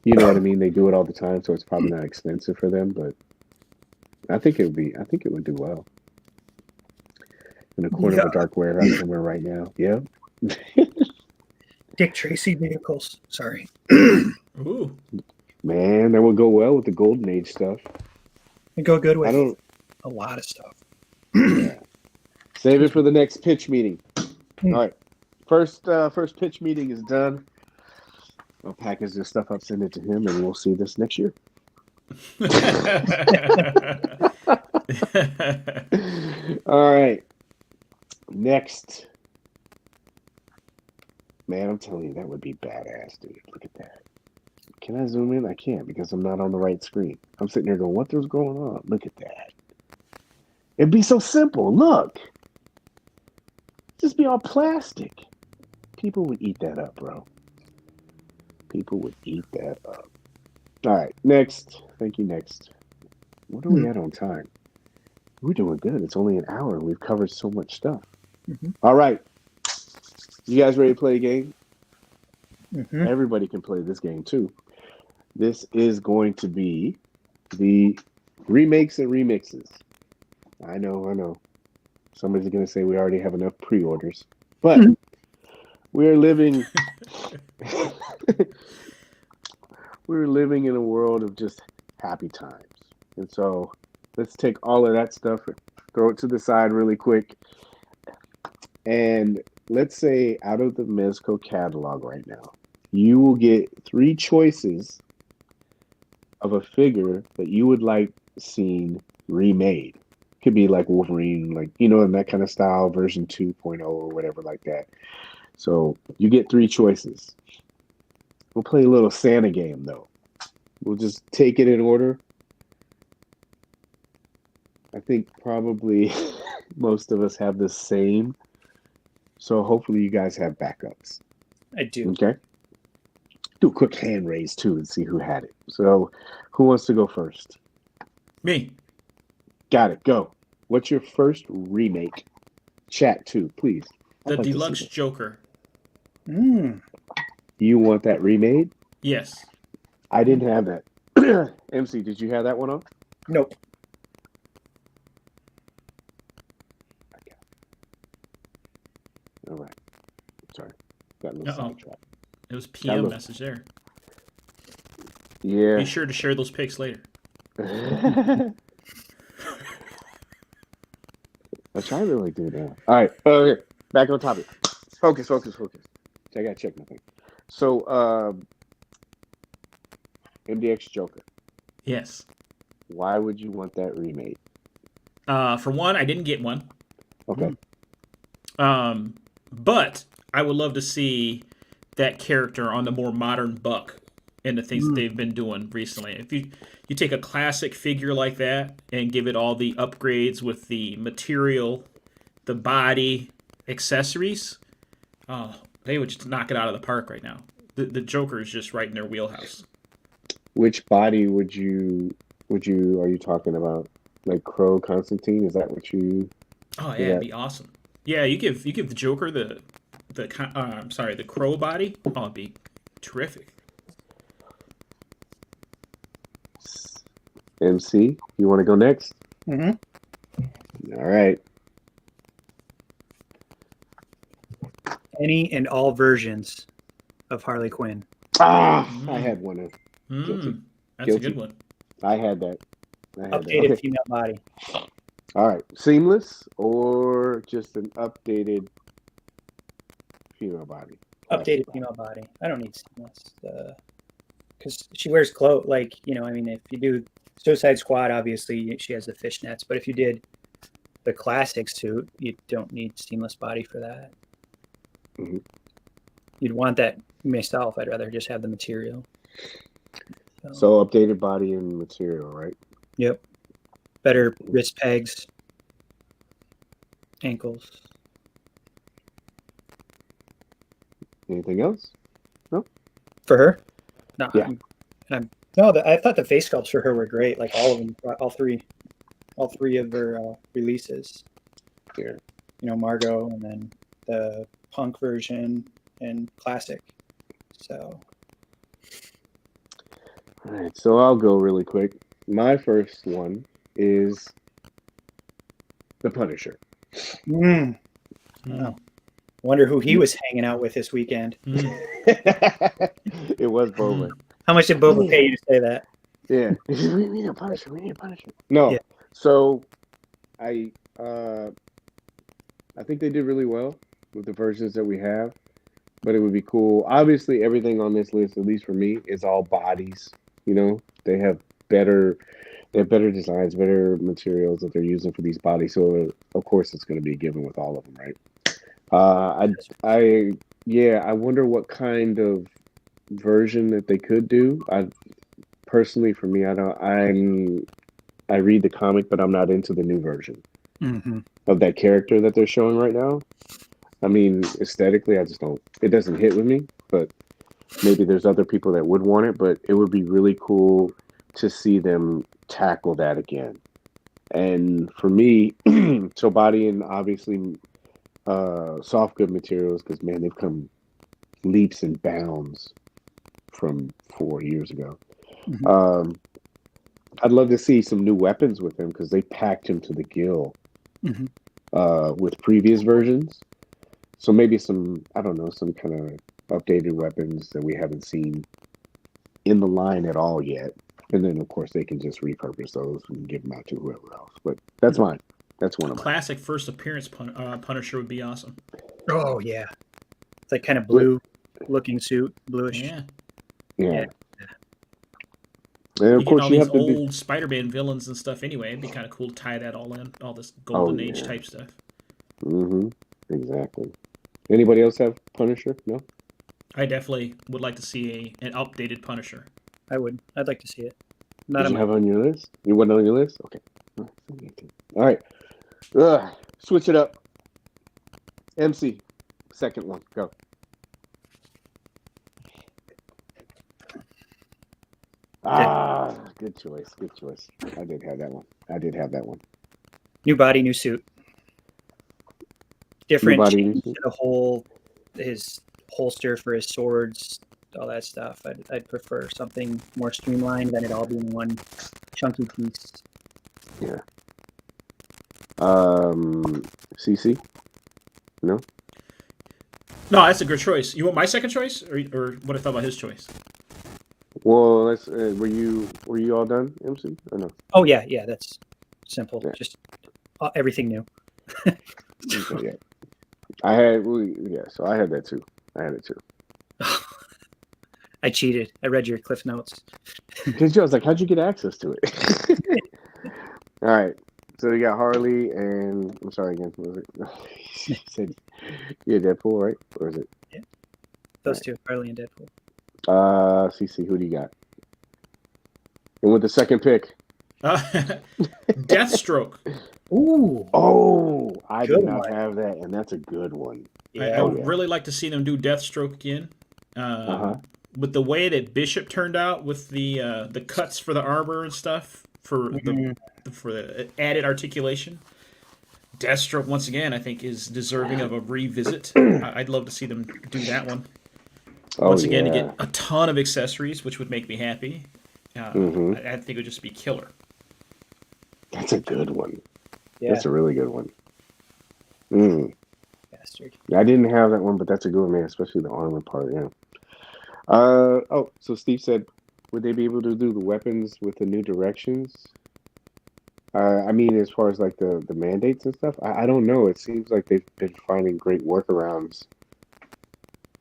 you know what I mean? They do it all the time, so it's probably not expensive for them, but I think it would do well. In a corner of a dark warehouse somewhere right now. Yeah. Dick Tracy vehicles. Sorry. Ooh. Man, that would go well with the Golden Age stuff. It'd go good with a lot of stuff. Yeah. Save it for the next pitch meeting. All right. First pitch meeting is done. I'll package this stuff up, send it to him, and we'll see this next year. All right. Next. Man, I'm telling you, that would be badass, dude. Look at that. Can I zoom in? I can't because I'm not on the right screen. I'm sitting there going, what is going on? Look at that. It'd be so simple. Look. Just be all plastic. People would eat that up, bro. People would eat that up. All right, next. Thank you, next. What are we at on time? We're doing good. It's only an hour, and we've covered so much stuff. All right. You guys ready to play a game? Everybody can play this game, too. This is going to be the remakes and remixes. I know. Somebody's going to say we already have enough pre-orders. But we're living... we're living in a world of just happy times. And so let's take all of that stuff and throw it to the side really quick. And let's say out of the Mezco catalog right now, you will get 3 choices of a figure that you would like seen remade. Could be like Wolverine, like, you know, in that kind of style, version 2.0 or whatever like that. So you get 3 choices. We'll play a little Santa game, though. We'll just take it in order. I think probably most of us have the same. So hopefully you guys have backups. I do. Okay. Do a quick hand raise, too, and see who had it. So who wants to go first? Me. Got it. Go. What's your first remake? Chat, too, please. The Deluxe Joker. You want that remade? Yes. I didn't have that. MC, did you have that one on? Nope. Okay. All right. Sorry. Got a little sidetracked. It was PM message there. Yeah. Be sure to share those pics later. I try to really do that. All right. Okay. Back on topic. Focus. I gotta check my thing. So, MDX Joker. Yes. Why would you want that remade? For one, I didn't get one. Okay. But I would love to see that character on the more modern Buck and the things that they've been doing recently. If you take a classic figure like that and give it all the upgrades with the material, the body, accessories, they would just knock it out of the park right now. The Joker is just right in their wheelhouse. Which body are you talking about? Like Crow Constantine? Is that what you? Oh yeah, it'd be awesome. Yeah, you give the Joker the Crow body. Oh, it'd be terrific. MC, you want to go next? All right. any and all versions of Harley Quinn. I had one of. That's Guilty. a good one. I had that. Updated Okay. female body. All right. Seamless or just an updated female body? Updated female body. I don't need seamless. Because she wears clothes. Like, I mean, if you do Suicide Squad, obviously she has the fishnets. But if you did the classic suit, you don't need seamless body for that. Mm-hmm. You'd want that myself. I'd rather just have the material. So updated body and material, right? Yep. Better wrist pegs, ankles. Anything else? No. For her? No. Yeah. I thought the face sculpts for her were great. Like all of them, all three of her releases. Yeah. Margot, and then the punk version and classic. So. All right. So I'll go really quick. My first one is the Punisher. Oh. Wonder who he was hanging out with this weekend. It was Boba. How much did Boba pay you to say that? Yeah. We need a Punisher. We need a Punisher. No. Yeah. So I think they did really well with the versions that we have, but it would be cool. Obviously, everything on this list, at least for me, is all bodies. They have better designs, better materials that they're using for these bodies. So of course, it's going to be a given with all of them, right? I wonder what kind of version that they could do. Personally, for me, I read the comic, but I'm not into the new version of that character that they're showing right now. I mean, aesthetically, it doesn't hit with me, but maybe there's other people that would want it, but it would be really cool to see them tackle that again. And for me, so body and obviously soft good materials, because man, they've come leaps and bounds from 4 years ago. I'd love to see some new weapons with him, because they packed him to the gill with previous versions. So maybe some kind of updated weapons that we haven't seen in the line at all yet. And then, of course, they can just repurpose those and give them out to whoever else. But that's mine. That's one of mine. Classic first appearance Punisher would be awesome. Oh, yeah. It's like kind of blue-looking suit, bluish. Yeah. And of course, you have all these old Spider-Man villains and stuff anyway. It'd be kind of cool to tie that all in, all this Golden Age type stuff. Exactly. Anybody else have Punisher? No? I definitely would like to see an updated Punisher. I would. I'd like to see it. Did you have on your list? You want it on your list? Okay. All right. Switch it up. MC, second one. Go. Good choice. Good choice. I did have that one. New body, new suit. Different New body, change to the whole, his holster for his swords, all that stuff. I'd prefer something more streamlined than it all being one chunky piece. Yeah. CC? No? No, that's a good choice. You want my second choice, or what I thought about his choice? Well, let's. Were you all done, MC? Or no? Oh yeah, that's simple. Yeah. Just everything new. Okay, yeah. So I had that too. I had it too. I cheated. I read your Cliff Notes. Because I was like, how'd you get access to it? All right. So you got Harley and I'm sorry again. What was it? You said Deadpool, right? Or is it? Yeah. Those two, Harley and Deadpool. CC, who do you got? And with the second pick. Deathstroke. Ooh. Oh, I did not have that, and that's a good one. I would really like to see them do Deathstroke again. With the way that Bishop turned out, with the cuts for the armor and stuff, for the added articulation. Deathstroke, once again, I think is deserving of a revisit. I'd love to see them do that one. Once again, to get a ton of accessories, which would make me happy. I think it would just be killer. That's a good one. Yeah. That's a really good one. Yeah, bastard. I didn't have that one, but that's a good one, man. Especially the armor part. Yeah. So Steve said, would they be able to do the weapons with the new directions? I mean, as far as like the mandates and stuff, I don't know. It seems like they've been finding great workarounds.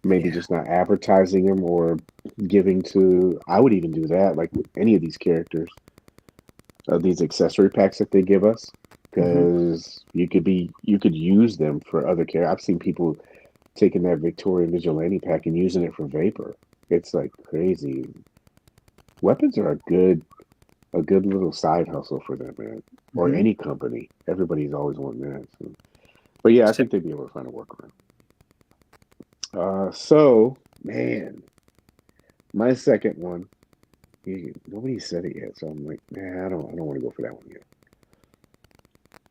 Maybe just not advertising them or giving to. I would even do that, like with any of these characters, these accessory packs that they give us, because you could use them for other characters. I've seen people taking that Victorian Vigilante pack and using it for Vapor. It's like crazy. Weapons are a good little side hustle for them, man. Or any company. Everybody's always wanting that. So. But yeah, I think they'd be able to find a workaround. So, man, my second one. Nobody said it yet, so I'm like, man, I don't want to go for that one yet.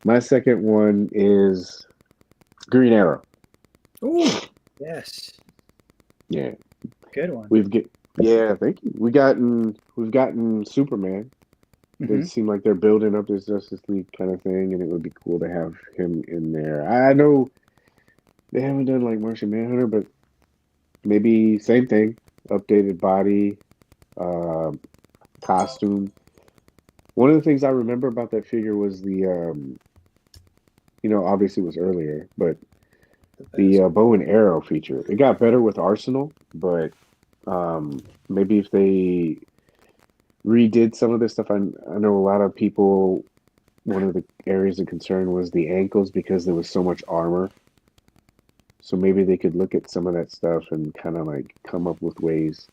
My second one is Green Arrow. Oh, yes. Yeah. Good one. Thank you. We've gotten Superman. They seem like they're building up this Justice League kind of thing, and it would be cool to have him in there. I know they haven't done like Martian Manhunter, but maybe same thing. Updated body, costume. One of the things I remember about that figure was the, obviously it was earlier, but the bow and arrow feature. It got better with Arsenal, but maybe if they redid some of this stuff. I know a lot of people, one of the areas of concern was the ankles because there was so much armor. So maybe they could look at some of that stuff and kind of like come up with ways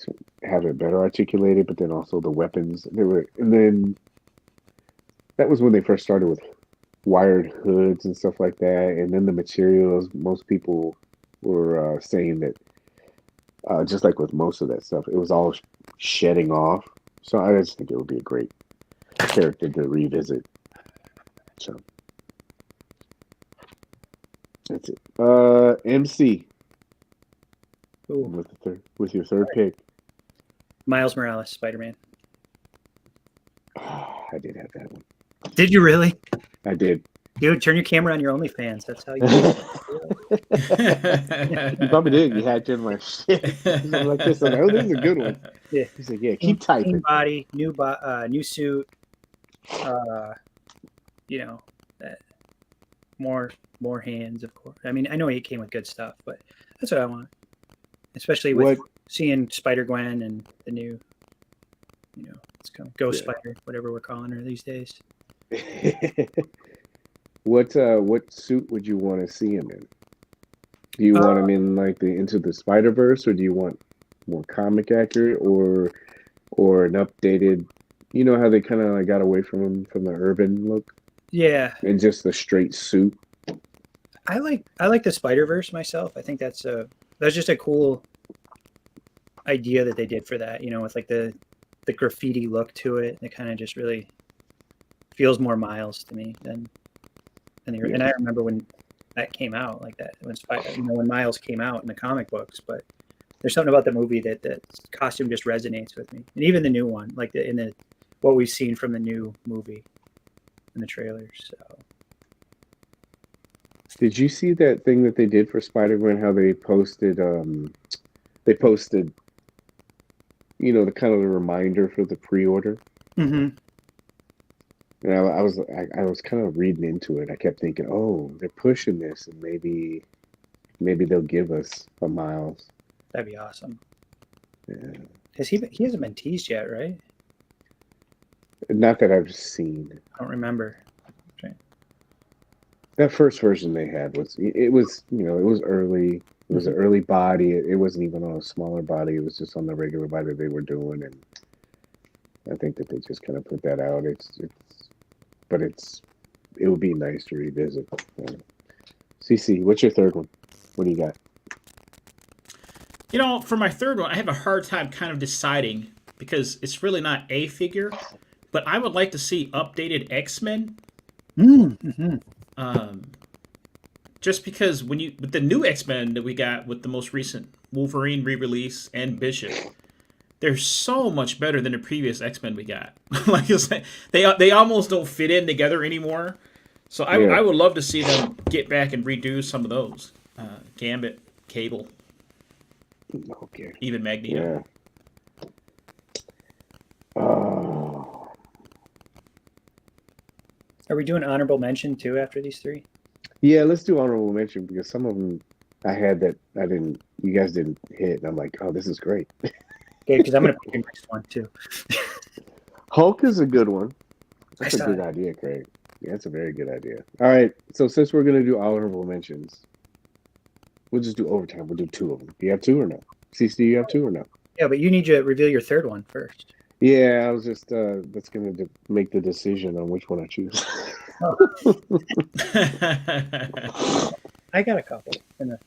to have it better articulated, but then also the weapons. And then that was when they first started with wired hoods and stuff like that. And then the materials, most people were saying that just like with most of that stuff, it was all shedding off. So I just think it would be a great character to revisit. So that's it. MC. Ooh. With your third pick. Miles Morales, Spider-Man. I did have that one. Did you really? I did. Dude, turn your camera on your OnlyFans. That's how you do it. You probably did. You had to in my shit. I'm like this. I'm like, oh, this is a good one. Yeah. He's like, yeah, keep typing. New body, new suit. That more hands, of course. I mean, I know he came with good stuff, but that's what I want. Especially with seeing Spider-Gwen and the new, it's called Ghost Spider, whatever we're calling her these days. What suit would you want to see him in? Do you want him in like the Into the Spider-Verse, or do you want more comic accurate, or an updated? You know how they kind of like got away from the urban look, yeah, and just the straight suit. I like the Spider-Verse myself. I think that's just a cool idea that they did for that. With like the graffiti look to it. It kind of just really feels more Miles to me than the. And I remember when that came out, like that when Miles came out in the comic books. But there's something about the movie that the costume just resonates with me, and even the new one, like what we've seen from the new movie in the trailers. So. Did you see that thing that they did for Spider-Man? How they posted, the kind of the reminder for the pre-order. Mm-hmm. And I was kind of reading into it. I kept thinking, oh, they're pushing this, and maybe they'll give us a Miles. That'd be awesome. Yeah. He hasn't been teased yet, right? Not that I've seen. I don't remember. That first version they had was early. It was an early body. It wasn't even on a smaller body. It was just on the regular body they were doing, and I think that they just kind of put that out. It would be nice to revisit. CC, what's your third one? What do you got? For my third one, I have a hard time kind of deciding because it's really not a figure, but I would like to see updated X-Men. Mm-hmm. Just because with the new X-Men that we got with the most recent Wolverine re-release and Bishop, they're so much better than the previous X-Men we got. Like they almost don't fit in together anymore. So I would love to see them get back and redo some of those. Gambit, Cable, Okay. even Magneto. Yeah. Are we doing honorable mention too after these three? Yeah, let's do honorable mention because some of them I had that you guys didn't hit, and I'm like, oh, this is great. Okay, because I'm gonna pick your next one too. Hulk is a good one. That's a good idea, Craig. Yeah, that's a very good idea. All right, so since we're gonna do honorable mentions, we'll just do overtime. We'll do 2 of them. Do you have 2 or no? CC, you have 2 or no? Yeah, but you need to reveal your third one first. Yeah, I was just that's gonna make the decision on which one I choose. I got a couple in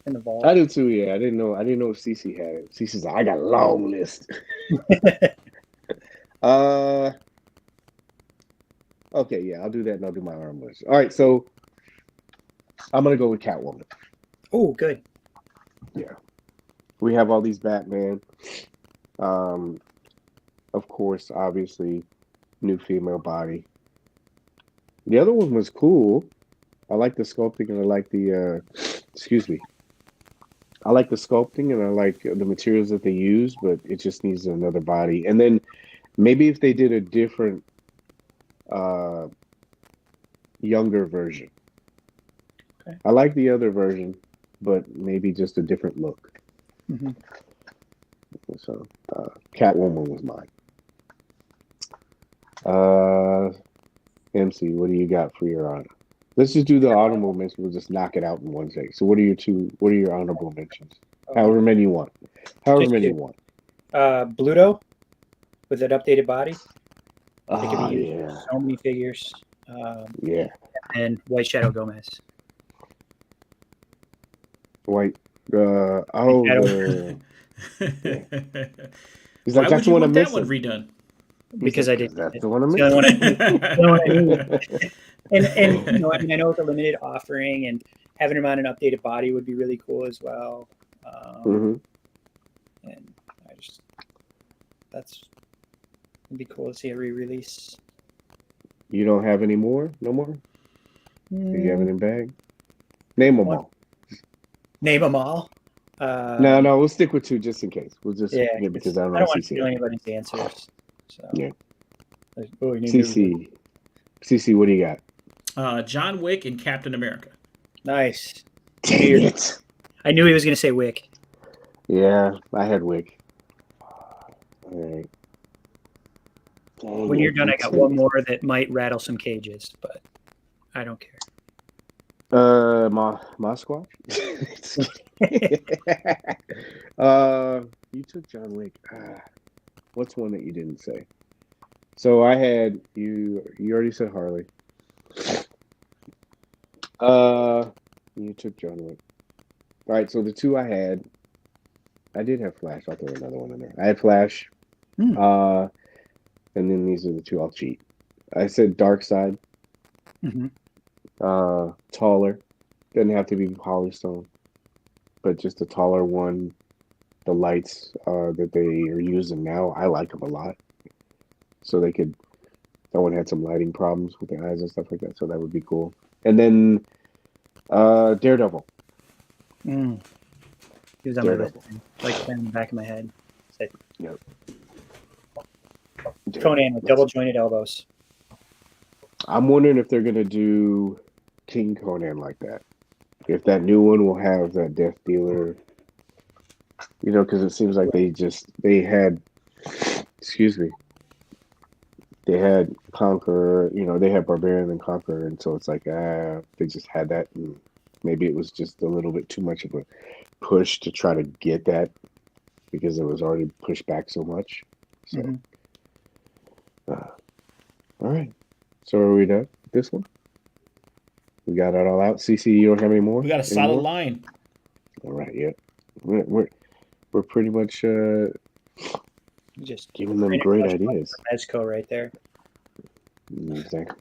the vault. I do too. Yeah, I didn't know if CC had it. CC's like, I got a long list. Okay, yeah, I'll do that, and I'll do my arm list. All right, so I'm gonna go with Catwoman. Oh, good. Yeah, we have all these Batman. Of course, obviously, new female body. The other one was cool. I like the sculpting, and I like the excuse me. I like the sculpting, and I like the materials that they use, but it just needs another body. And then maybe if they did a different, younger version. Okay. I like the other version, but maybe just a different look. Mm-hmm. So, Catwoman was mine. MC, what do you got for your honor? Let's just do the honorable mentions. We'll just knock it out in one take. So, what are your honorable mentions? However many you want. Bluto with that updated body. It could be used yeah. for so many figures. Yeah. And White Shadow Gomez. White. Yeah. He's like, Why that's would you the one want I'm that missing. one redone? Because I did. That's the one I'm It's the missing. only one I need. And you know, I mean, I know it's a limited offering, and having him on an updated body would be really cool as well. And I just it'd be cool to see a re-release. You don't have any more? No more? Do you have it in bag? Name them all. Name them all. No, we'll stick with 2 just in case. We'll just because I don't want to steal anybody's answers. So yeah. CC, what do you got? John Wick and Captain America. Nice. Dang it. I knew he was going to say Wick. Yeah, I had Wick. All right. When you're done, I got one more that might rattle some cages, but I don't care. Mosquatch? You took John Wick. What's one that you didn't say? So I had you already said Harley. You took John Wick. All right, so the 2 I did have Flash. I'll throw another one in there. I had Flash. And then these are the 2 I'll cheat. I said Darkseid. Taller. Doesn't have to be Holystone, but just a taller one. The lights that they are using now, I like them a lot. So someone had some lighting problems with their eyes and stuff like that, so that would be cool. And then Daredevil. He was on my list. Like in the back of my head. Yep. Conan with double jointed elbows. I'm wondering if they're gonna do King Conan like that. If that new one will have that Death Dealer, because it seems like they had Conqueror, they had Barbarian and Conqueror, and so it's like they just had that, and maybe it was just a little bit too much of a push to try to get that because it was already pushed back so much. So, all right. So are we done with this one? We got it all out. CC, you don't have any more? We got a solid line. All right, yeah. We're pretty much just giving them great ideas. Mezco right there. Exactly.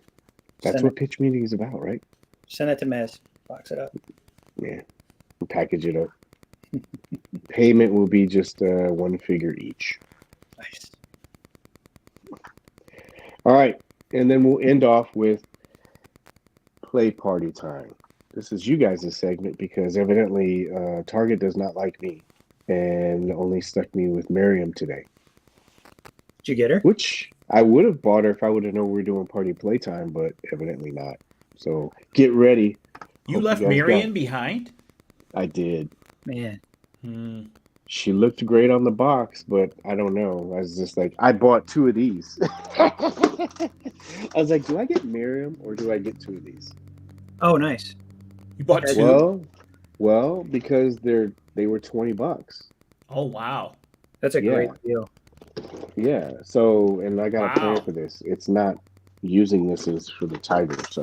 That's what pitch meeting is about, right? Send that to Mez. Box it up. Yeah. We'll package it up. Payment will be just 1 figure each. Nice. All right. And then we'll end off with play party time. This is you guys' segment because evidently Target does not like me and only stuck me with Miriam today. Did you get her? Which I would have bought her if I would have known we were doing party playtime, but evidently not. So get ready. You Hope left guys Marion got- behind? I did. Man. She looked great on the box, but I don't know. I was just like, I bought 2 of these. I was like, do I get Miriam or do I get 2 of these? Oh, nice. You bought 2? Well, because they were $20. Oh, wow. That's a great deal. Yeah. So, and I got a plan Wow. for this. It's not using this as for the tiger. So,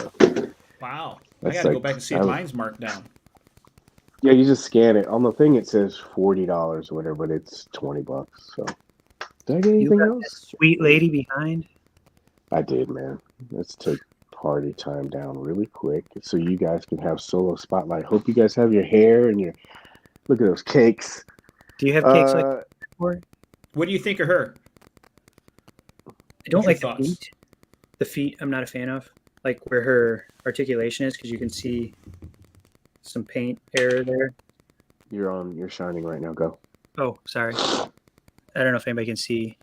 Wow. I That's got to go like- back and see if mine's marked down. yeah, you just scan it on the thing. It says $40 or whatever, but it's $20. So, did I get You anything got that else? sweet lady behind. I did, man. Let's take party time down really quick so you guys can have solo spotlight. Hope you guys have your hair and your look at those cakes. Do you have cakes like that before? What do you think of her? I don't What's your like the thoughts? feet. The feet I'm not a fan of. Like where her articulation is, because you can see some paint error there. You're shining right now. Go. Oh, sorry. I don't know if anybody can see.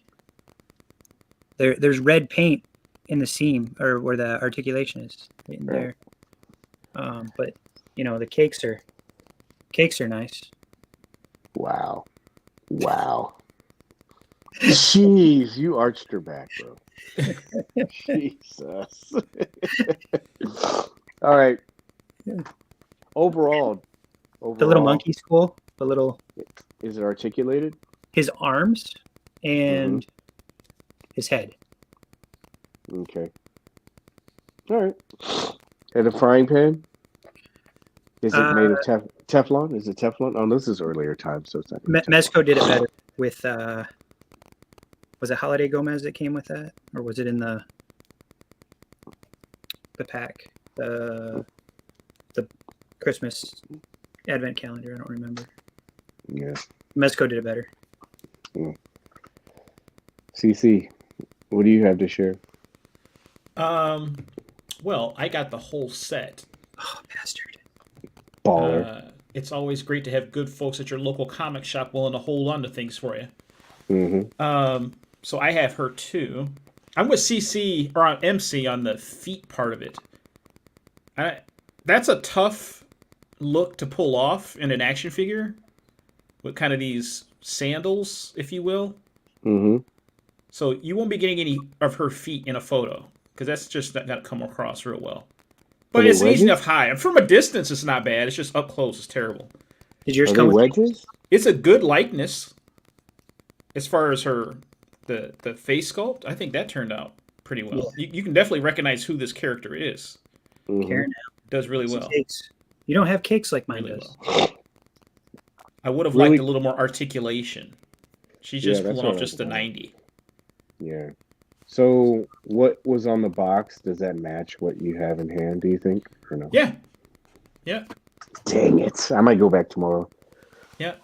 There's red paint in the seam or where the articulation is right in there. But you know the cakes are nice. Wow. Jeez, you arched her back, bro. Jesus. All right. Yeah. Overall, The little monkey skull, the little is it articulated? his arms and his head. Okay. All right. And a frying pan? Is it made of Teflon? Is it Teflon? Oh, this is earlier time, so it's not. Mezco did it better with was it Holiday Gomez that came with that, or was it in the pack, the Christmas advent calendar? I don't remember. Yeah. Mezco did it better. CC, what do you have to share? Well, I got the whole set. Oh, bastard. Baller. It's always great to have good folks at your local comic shop willing to hold on to things for you. Mm-hmm. So I have her too. I'm with CC or on MC on the feet part of it. That's a tough look to pull off in an action figure with kind of these sandals, if you will. Mm-hmm. So you won't be getting any of her feet in a photo because that's just not going to come across real well. But it's an easy enough high. From a distance, it's not bad. It's just up close, it's terrible. Did yours Are come they with wedges? It's a good likeness as far as her the face sculpt. I think that turned out pretty well. You can definitely recognize who this character is. Mhm. Karen? Does really well. Cakes. You don't have cakes like mine Really does. well. I would have Really- liked a little more articulation. She's just that's pulling what off I just was the wondering. 90. Yeah. So what was on the box? Does that match what you have in hand, do you think? Or no? Yeah. Yeah. Dang it. I might go back tomorrow. Yeah.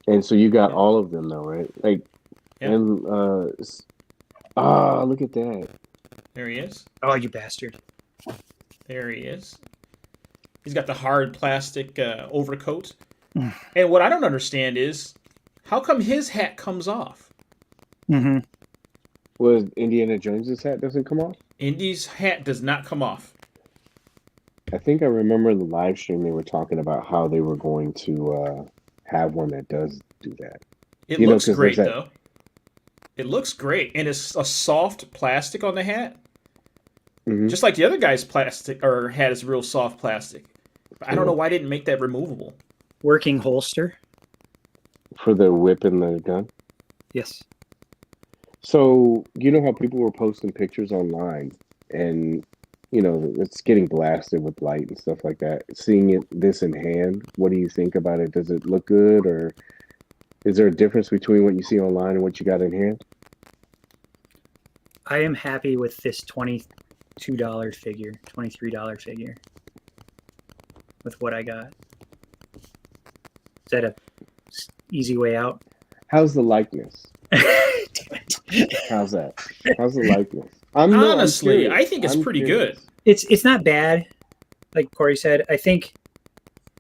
And so you got all of them though, right? Like Yeah. and look at that. There he is. Oh, you bastard. There he is. He's got the hard plastic overcoat. And what I don't understand is how come his hat comes off? Mm-hmm. Was Indiana Jones's hat doesn't come off? Indy's hat does not come off. I think I remember in the live stream they were talking about how they were going to have one that does do that. It You know, looks 'cause great, there's that- though. It looks great. And it's a soft plastic on the hat. Mhm. Just like the other guy's plastic or hat is real soft plastic. I don't know why I didn't make that removable. Working holster. For the whip and the gun. Yes. So you know how people were posting pictures online, and you know it's getting blasted with light and stuff like that. Seeing this in hand, what do you think about it? Does it look good, or is there a difference between what you see online and what you got in hand? I am happy with this $22 figure, $23 figure. With what I got. Is that a easy way out? How's the likeness? Damn it. How's that? How's the likeness? Honestly, I think it's pretty good. It's not bad, like Cory said. I think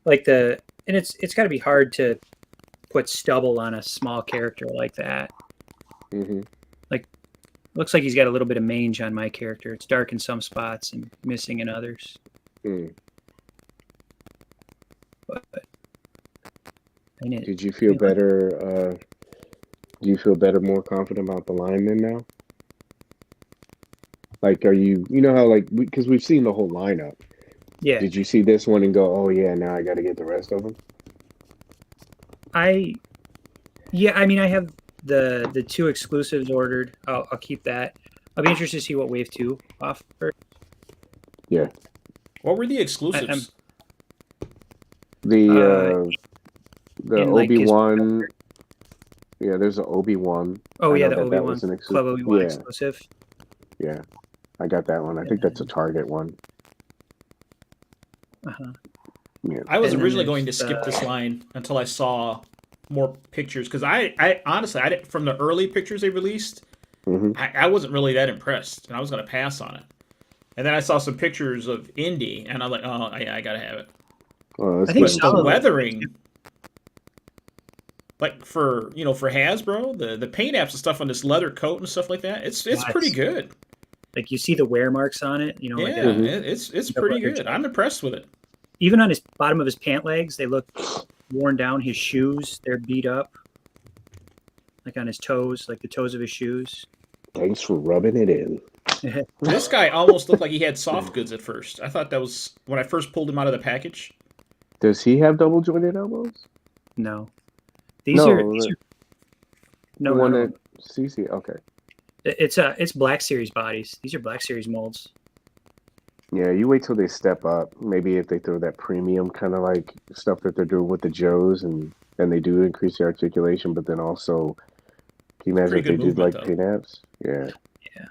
like it's got to be hard to put stubble on a small character like that. Mm-hmm. Like, looks like he's got a little bit of mange on my character. It's dark in some spots and missing in others. But did you feel better? Do you feel better, more confident about the linemen now? Like, are you know how, like, because we've seen the whole lineup. Yeah. Did you see this one and go, oh yeah, now I got to get the rest of them? I mean, I have the 2 exclusives ordered. I'll keep that. I'll be interested to see what Wave 2 offers. Yeah. What were the exclusives? The Obi-Wan. Like Yeah, there's an Obi-Wan. Oh, yeah, the Obi-Wan. That was an Club Obi-Wan exclusive. Yeah, I got that one. I think that's a Target one. Uh-huh. Yeah. I was originally going to skip this line until I saw more pictures, because I honestly, from the early pictures they released, I wasn't really that impressed, and I was going to pass on it. And then I saw some pictures of Indy, and I'm like, oh, yeah, I got to have it. Oh, I think the weathering, like for Hasbro, the paint apps and stuff on this leather coat and stuff like that, it's pretty good. Like, you see the wear marks on it, Yeah, it's pretty good. I'm impressed with it. Even on his bottom of his pant legs, they look worn down. His shoes, they're beat up. Like on his toes, like the toes of his shoes. Thanks for rubbing it in. This guy almost looked like he had soft goods at first. I thought that was when I first pulled him out of the package. Does he have double jointed elbows? No. These are no, one no. that CC. Okay. It's Black Series bodies. These are Black Series molds. Yeah, you wait till they step up. Maybe if they throw that premium kind of like stuff that they're doing with the Joes, and they do increase the articulation, but then also, can you imagine if they did like paint apps? Yeah. Yeah.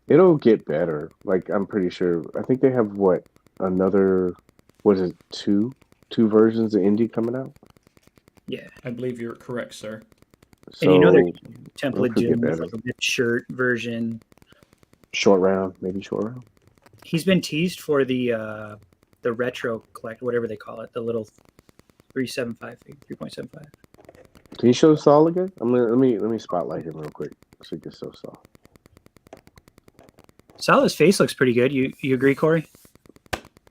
It'll get better. Like, I'm pretty sure. I think they have two versions of Indie coming out? Yeah. I believe you're correct, sir. So, and they're template Doom, like a shirt version. Short round, maybe short round. He's been teased for the retro collect, whatever they call it, the little 3.75. Can you show Saul again? Let me spotlight him real quick so you can show Saul. Sal's face looks pretty good. You agree, Cory?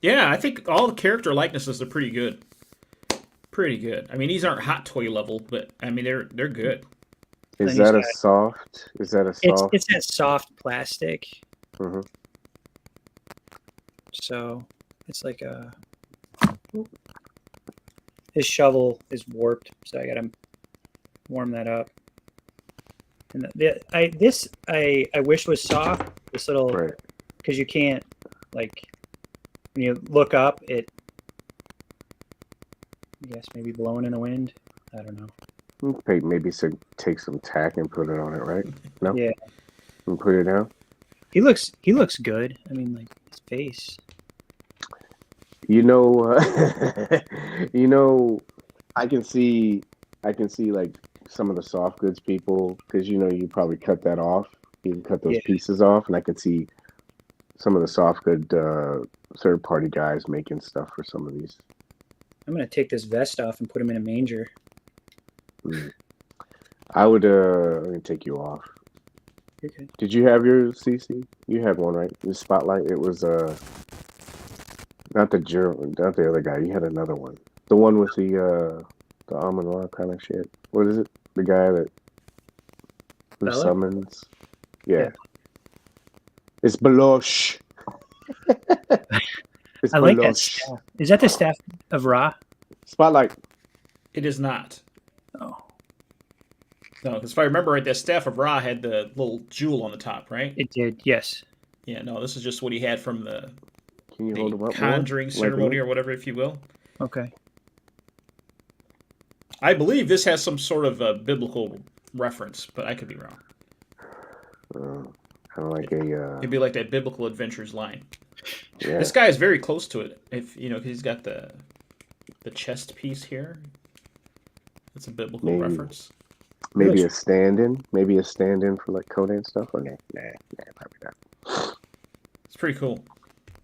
Yeah, I think all the character likenesses are pretty good. Pretty good. I mean, these aren't Hot Toy level, but I mean they're good. Is that a soft? It's that soft plastic. Mm-hmm. So it's like his shovel is warped, so I gotta warm that up. And I wish was soft. This little, because you can't, like, when you look up, it, I guess maybe blowing in the wind. I don't know. Maybe take some tack and put it on it, right? No. Yeah. And put it down. He looks good. I mean, like, his face. You know, I can see like some of the soft goods people, because you probably cut that off. You can cut those pieces off, and I could see some of the soft good third party guys making stuff for some of these. I'm gonna take this vest off and put him in a manger. I would. I'm gonna take you off. Okay. Did you have your CC? You had one, right? The spotlight. It was not the German, not the other guy. You had another one. The one with the almond noir kind of shit. What is it? The guy who summons. Yeah. It's Balosh. I like that staff. Is that the staff of Ra? Spotlight. It is not. Oh. No, because if I remember right, that staff of Ra had the little jewel on the top, right? It did, yes. Yeah, no, this is just what he had from the hold him up conjuring ceremony or whatever, if you will. Okay. I believe this has some sort of a biblical reference, but I could be wrong. Kind of like it'd be like that biblical adventures line. Yeah. This guy is very close to it. If because he's got the chest piece here. It's a biblical reference. Maybe a stand-in. Maybe a stand-in for like Conan stuff. Or nah, probably not. It's pretty cool.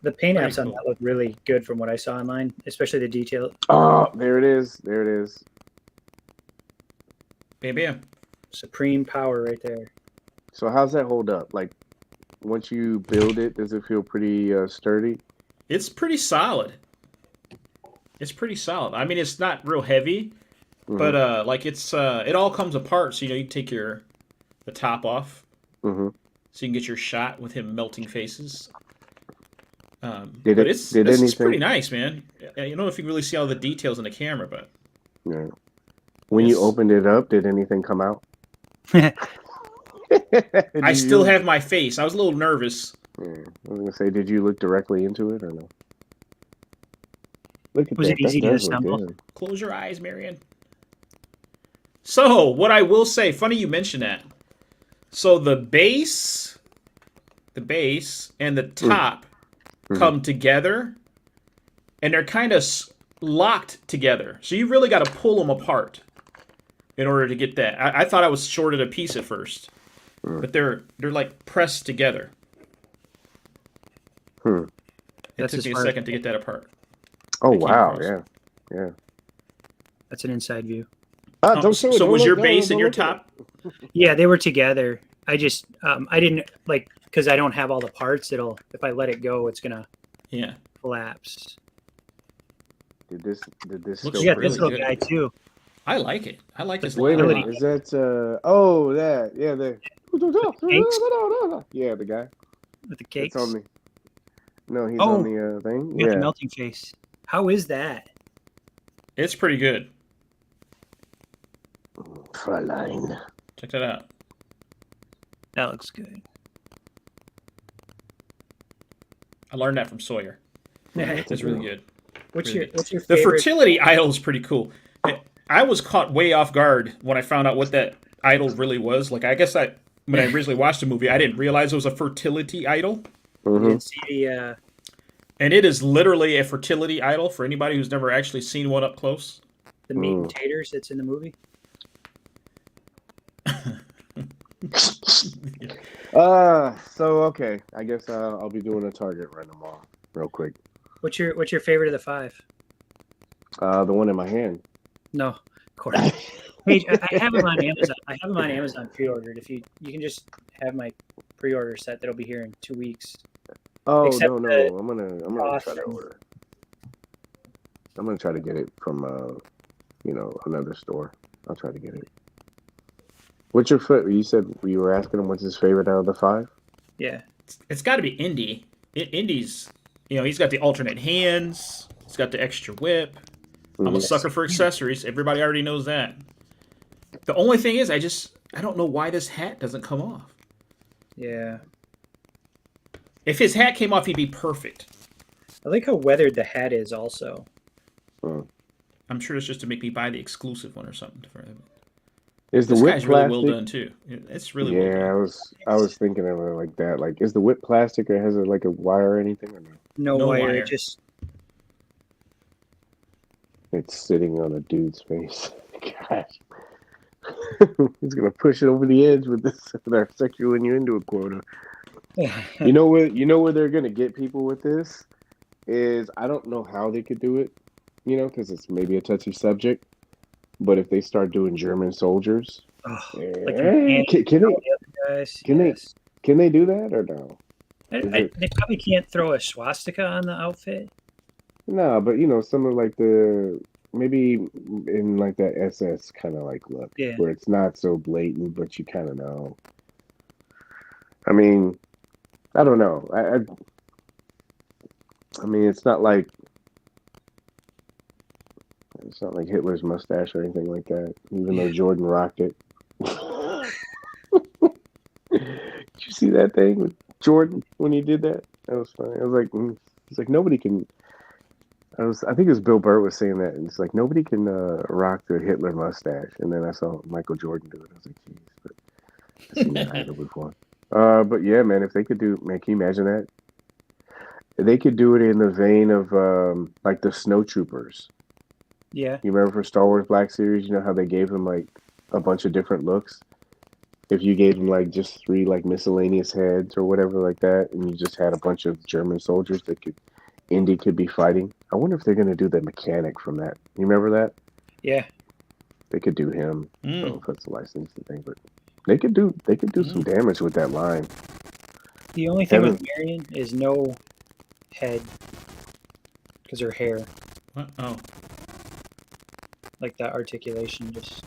The paint Pretty apps on cool. that look really good from what I saw online, especially the detail. Oh, there it is. There it is. Bam, bam. Supreme power right there. So how's that hold up? Like, once you build it, does it feel pretty sturdy? It's pretty solid. It's pretty solid. I mean, it's not real heavy, but like it's it all comes apart. So you take the top off, Mm-hmm. so you can get your shot with him melting faces. Did but it? it's Did it's anything? pretty nice, man. You don't know if you can really see all the details in the camera, but Yeah. When you It's- opened it up, did anything come out? I still have my face. I was a little nervous. Yeah. I was gonna say, did you look directly into it or no? Look at Was that. it easy That to does look assemble? good. Close your eyes, Marion. So, what I will say, funny you mention that. So the base and the top come together, and they're kind of locked together. So you really got to pull them apart in order to get that. I thought I was shorted a piece at first, but they're like pressed together. It That's took as me a far- second to get that apart. Oh came wow! across. Yeah. That's an inside view. Ah, don't show it. So Don't was look, your don't- base don't and your look at it. top? Yeah, they were together. I just I didn't like because I don't have all the parts. If I let it go, it's gonna Yeah. collapse. Did this? Looks You still got really this little good. guy too. I like it. I like this. Wait a line a minute. lot. Is that? Oh, that. Yeah, the. Yeah, the guy. With the cakes. It's on the. No, he's Oh, on the thing. You got the Yeah. melting face. How is that? It's pretty good. Fräulein. Check that out. That looks good. I learned that from Sawyer. It's really good. What's Really your good. What's your The favorite? fertility idol is pretty cool. I was caught way off guard when I found out what that idol really was. Like, I guess when I originally watched the movie, I didn't realize it was a fertility idol. You Mm-hmm. didn't see the And it is literally a fertility idol for anybody who's never actually seen one up close. meat and taters that's in the movie. So okay. I guess I'll be doing a Target run tomorrow, real quick. What's your favorite of the 5? The one in my hand. No, Cory. Paige, I have them on Amazon. I have them on Amazon pre-ordered. If you can just have my pre-order set, that'll be here in 2 weeks. Oh Except no, the I'm gonna try to cost. order. I'm gonna try to get it from another store. I'll try to get it. What's your foot? You said you were asking him what's his favorite out of the 5. Yeah. It's got to be Indy. Indy's, he's got the alternate hands. He's got the extra whip. I'm a sucker for accessories. Everybody already knows that. The only thing is, I don't know why this hat doesn't come off. Yeah. If his hat came off, he'd be perfect. I like how weathered the hat is also. I'm sure it's just to make me buy the exclusive one or something. Is the This whip guy's really plastic? well done too. It's really well Yeah, done. I was thinking of it like that. Like, is the whip plastic or has it like a wire or anything or no? No wire. wire. It just It's sitting on a dude's face. Gosh. He's gonna push it over the edge with our sexual innuendo quota. You know where they're gonna get people with this is I don't know how they could do it, because it's maybe a touchy subject. But if they start doing German soldiers, like can guys. Can they- yes. they do that or no? They probably can't throw a swastika on the outfit. No, but some of like maybe in like that SS kind of like look, Yeah. where it's not so blatant, but you kind of know. I mean, I don't know. I mean, it's not like Hitler's mustache or anything like that. Even though Jordan rocked it. Did you see that thing with Jordan when he did that? That was funny. I was like, it's like nobody can. I think it was Bill Burr was saying that, and it's like nobody can rock the Hitler mustache. And then I saw Michael Jordan do it. I was like, geez, but I've seen that idol before. But yeah, man, if they could can you imagine that? They could do it in the vein of like the Snow Troopers. Yeah. You remember for Star Wars Black Series, how they gave them like a bunch of different looks If you gave them like just 3 like miscellaneous heads or whatever like that, and you just had a bunch of German soldiers that Indy could be fighting. I wonder if they're gonna do the mechanic from that. You remember that? Yeah. They could do him. I don't know if that's a licensing thing, but they could do some damage with that line. The only thing with Marion is no head because her hair. What? Oh. Like that articulation just.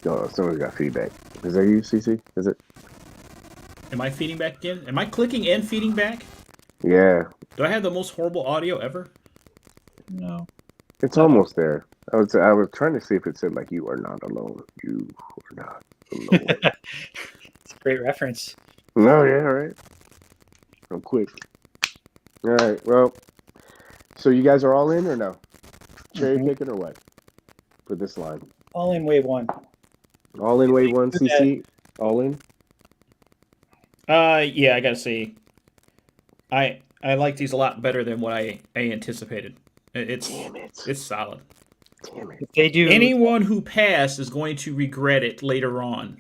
Oh, someone's got feedback. Is that you, CC? Is it? Am I feeding back again? Am I clicking and feeding back? Yeah. Do I have the most horrible audio ever? No. It's almost there. I was trying to see if it said like you are not alone. You are not alone. It's a great reference. No, yeah, all right. I'm quick. All right. Well, so you guys are all in or no? Cherry picking or what? For this line. All in wave 1. All in wave 1, CC. All in. Yeah, I gotta say, I like these a lot better than what I anticipated. It's solid. Damn it. If they do, anyone who passed is going to regret it later on.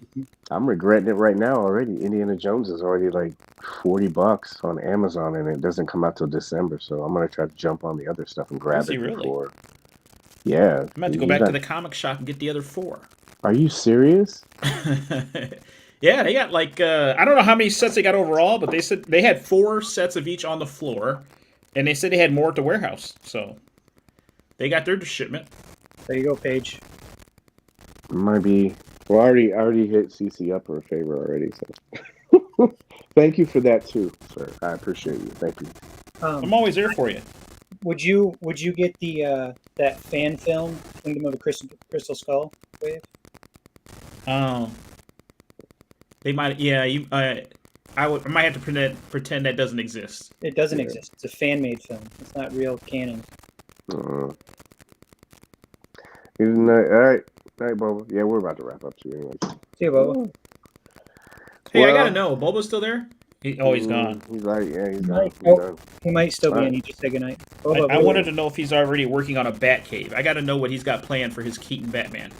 I'm regretting it right now already. Indiana Jones is already like $40 on Amazon, and it doesn't come out till December. So I'm gonna try to jump on the other stuff and grab it before. Yeah, I'm about to go back to the comic shop and get the other 4. Are you serious? Yeah, they got like I don't know how many sets they got overall, but they said they had 4 sets of each on the floor, and they said they had more at the warehouse. So they got their shipment. There you go, Paige. Might be. Well, I already hit CC up for a favor already. So thank you for that too, sir. I appreciate you. Thank you. I'm always there for you. Would you get the that fan film Kingdom of the Crystal Skull wave? Oh. They might, yeah. I might have to pretend that doesn't exist. It doesn't exist. It's a fan-made film. It's not real canon. All right, Boba. Yeah, we're about to wrap up too, anyway. See you, Boba. Hey, I gotta know, Boba's still there? He's gone. He's like, yeah, he's done. He might still be in. He just said goodnight. Boba, I wanted to know if he's already working on a Bat Cave. I gotta know what he's got planned for his Keaton Batman.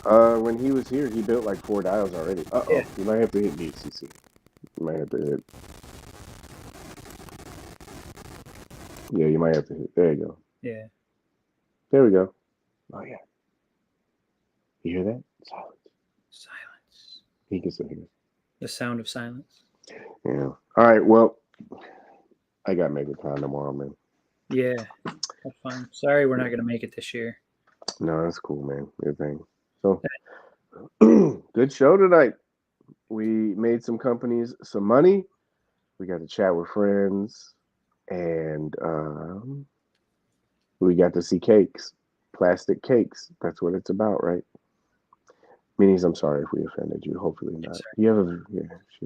When he was here, he built like 4 dials already. Uh-oh. Yeah. You might have to hit mute, CC. You might have to hit. Yeah, you might have to hit. There you go. Yeah. There we go. Oh, yeah. You hear that? Silence. Silence. He can still hear it. The sound of silence. Yeah. All right, well, I got MegaCon tomorrow, man. Yeah. That's fine. Sorry we're not going to make it this year. No, that's cool, man. Good thing. So, good show tonight. We made some companies some money. We got to chat with friends, and we got to see cakes, plastic cakes. That's what it's about, right? Meanings, I'm sorry if we offended you. Hopefully not. You have she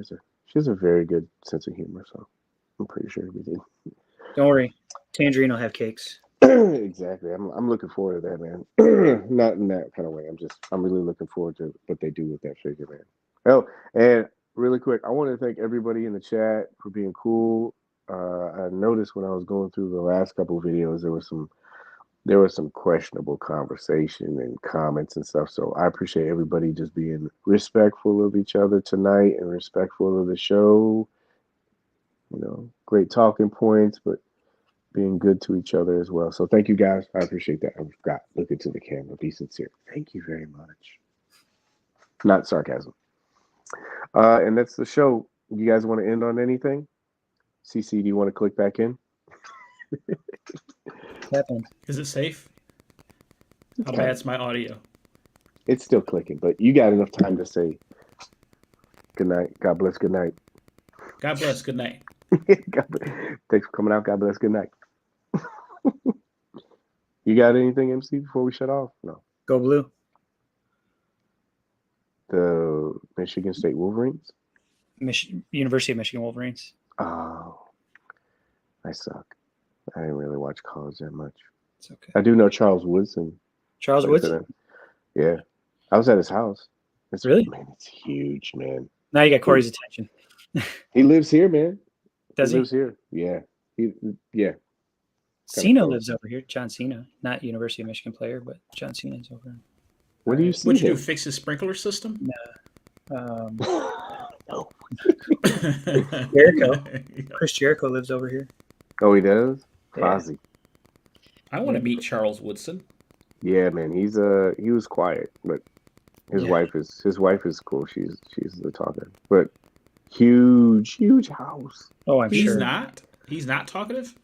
has a very good sense of humor, so I'm pretty sure we did. Don't worry, Tangerine will have cakes. Exactly. I'm looking forward to that, man. Not in that kind of way. I'm really looking forward to what they do with that figure, man. Oh, and really quick, I want to thank everybody in the chat for being cool. I noticed when I was going through the last couple of videos, there was some questionable conversation and comments and stuff. So I appreciate everybody just being respectful of each other tonight and respectful of the show. You know, great talking points, but being good to each other as well. So thank you guys. I appreciate that. I forgot. Look into the camera. Be sincere. Thank you very much. Not sarcasm. And that's the show. You guys want to end on anything? CC, do you want to click back in? Is it safe? How bad's my audio? It's still clicking, but you got enough time to say good night. God bless. Good night. God bless. Good night. Thanks for coming out. God bless. Good night. You got anything, MC, before we shut off? No. Go Blue. The Michigan State Wolverines? University of Michigan Wolverines. Oh, I suck. I didn't really watch college that much. It's okay. I do know Charles Woodson. Charles Woodson? Yeah. I was at his house. Really? Man, it's huge, man. Now you got Cory's attention. He lives here, man. Does he? Lives here. Yeah. Yeah. Cena lives over here. John Cena. Not University of Michigan player, but John Cena's over here. What do you see? What'd you do? Fix his sprinkler system? No. No. Jericho. Chris Jericho lives over here. Oh, he does? Yeah. Fozzy. I want to meet Charles Woodson. Yeah, man. He was quiet, but his wife is cool. She's the talker. But huge house. Oh, I'm He's sure. not. He's not talkative.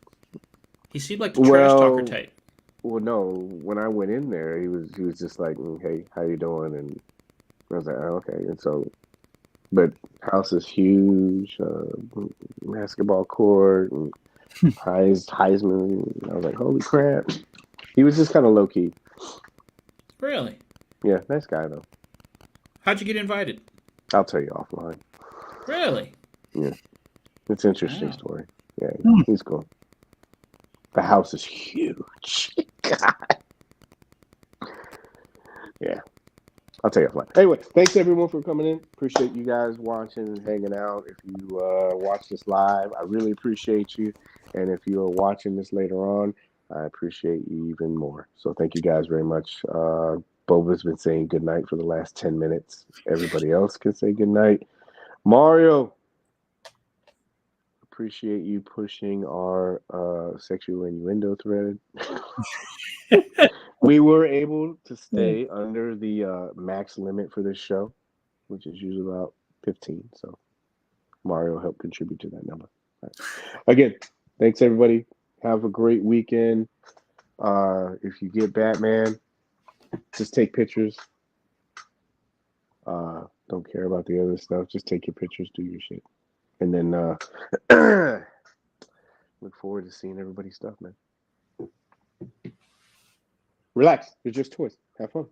He seemed like the trash talker type. Well, no. When I went in there, he was just like, "Hey, how you doing?" And I was like, "Oh, okay." And so, but house is huge, basketball court, and Heisman. And I was like, "Holy crap!" He was just kind of low key. Really? Yeah, nice guy though. How'd you get invited? I'll tell you offline. Really? Yeah, it's an interesting Wow. story. Yeah, he's cool. The house is huge. God. Yeah. I'll tell you offline. Anyway, thanks everyone for coming in. Appreciate you guys watching and hanging out. If you watch this live, I really appreciate you. And if you are watching this later on, I appreciate you even more. So thank you guys very much. Boba's been saying good night for the last 10 minutes. Everybody else can say good night. Mario, appreciate you pushing our sexual innuendo thread. We were able to stay under the max limit for this show, which is usually about 15. So Mario helped contribute to that number. Right. Again, thanks everybody. Have a great weekend. If you get Batman, just take pictures. Don't care about the other stuff. Just take your pictures, do your shit. And then look forward to seeing everybody's stuff, man. Relax. It's just toys. Have fun.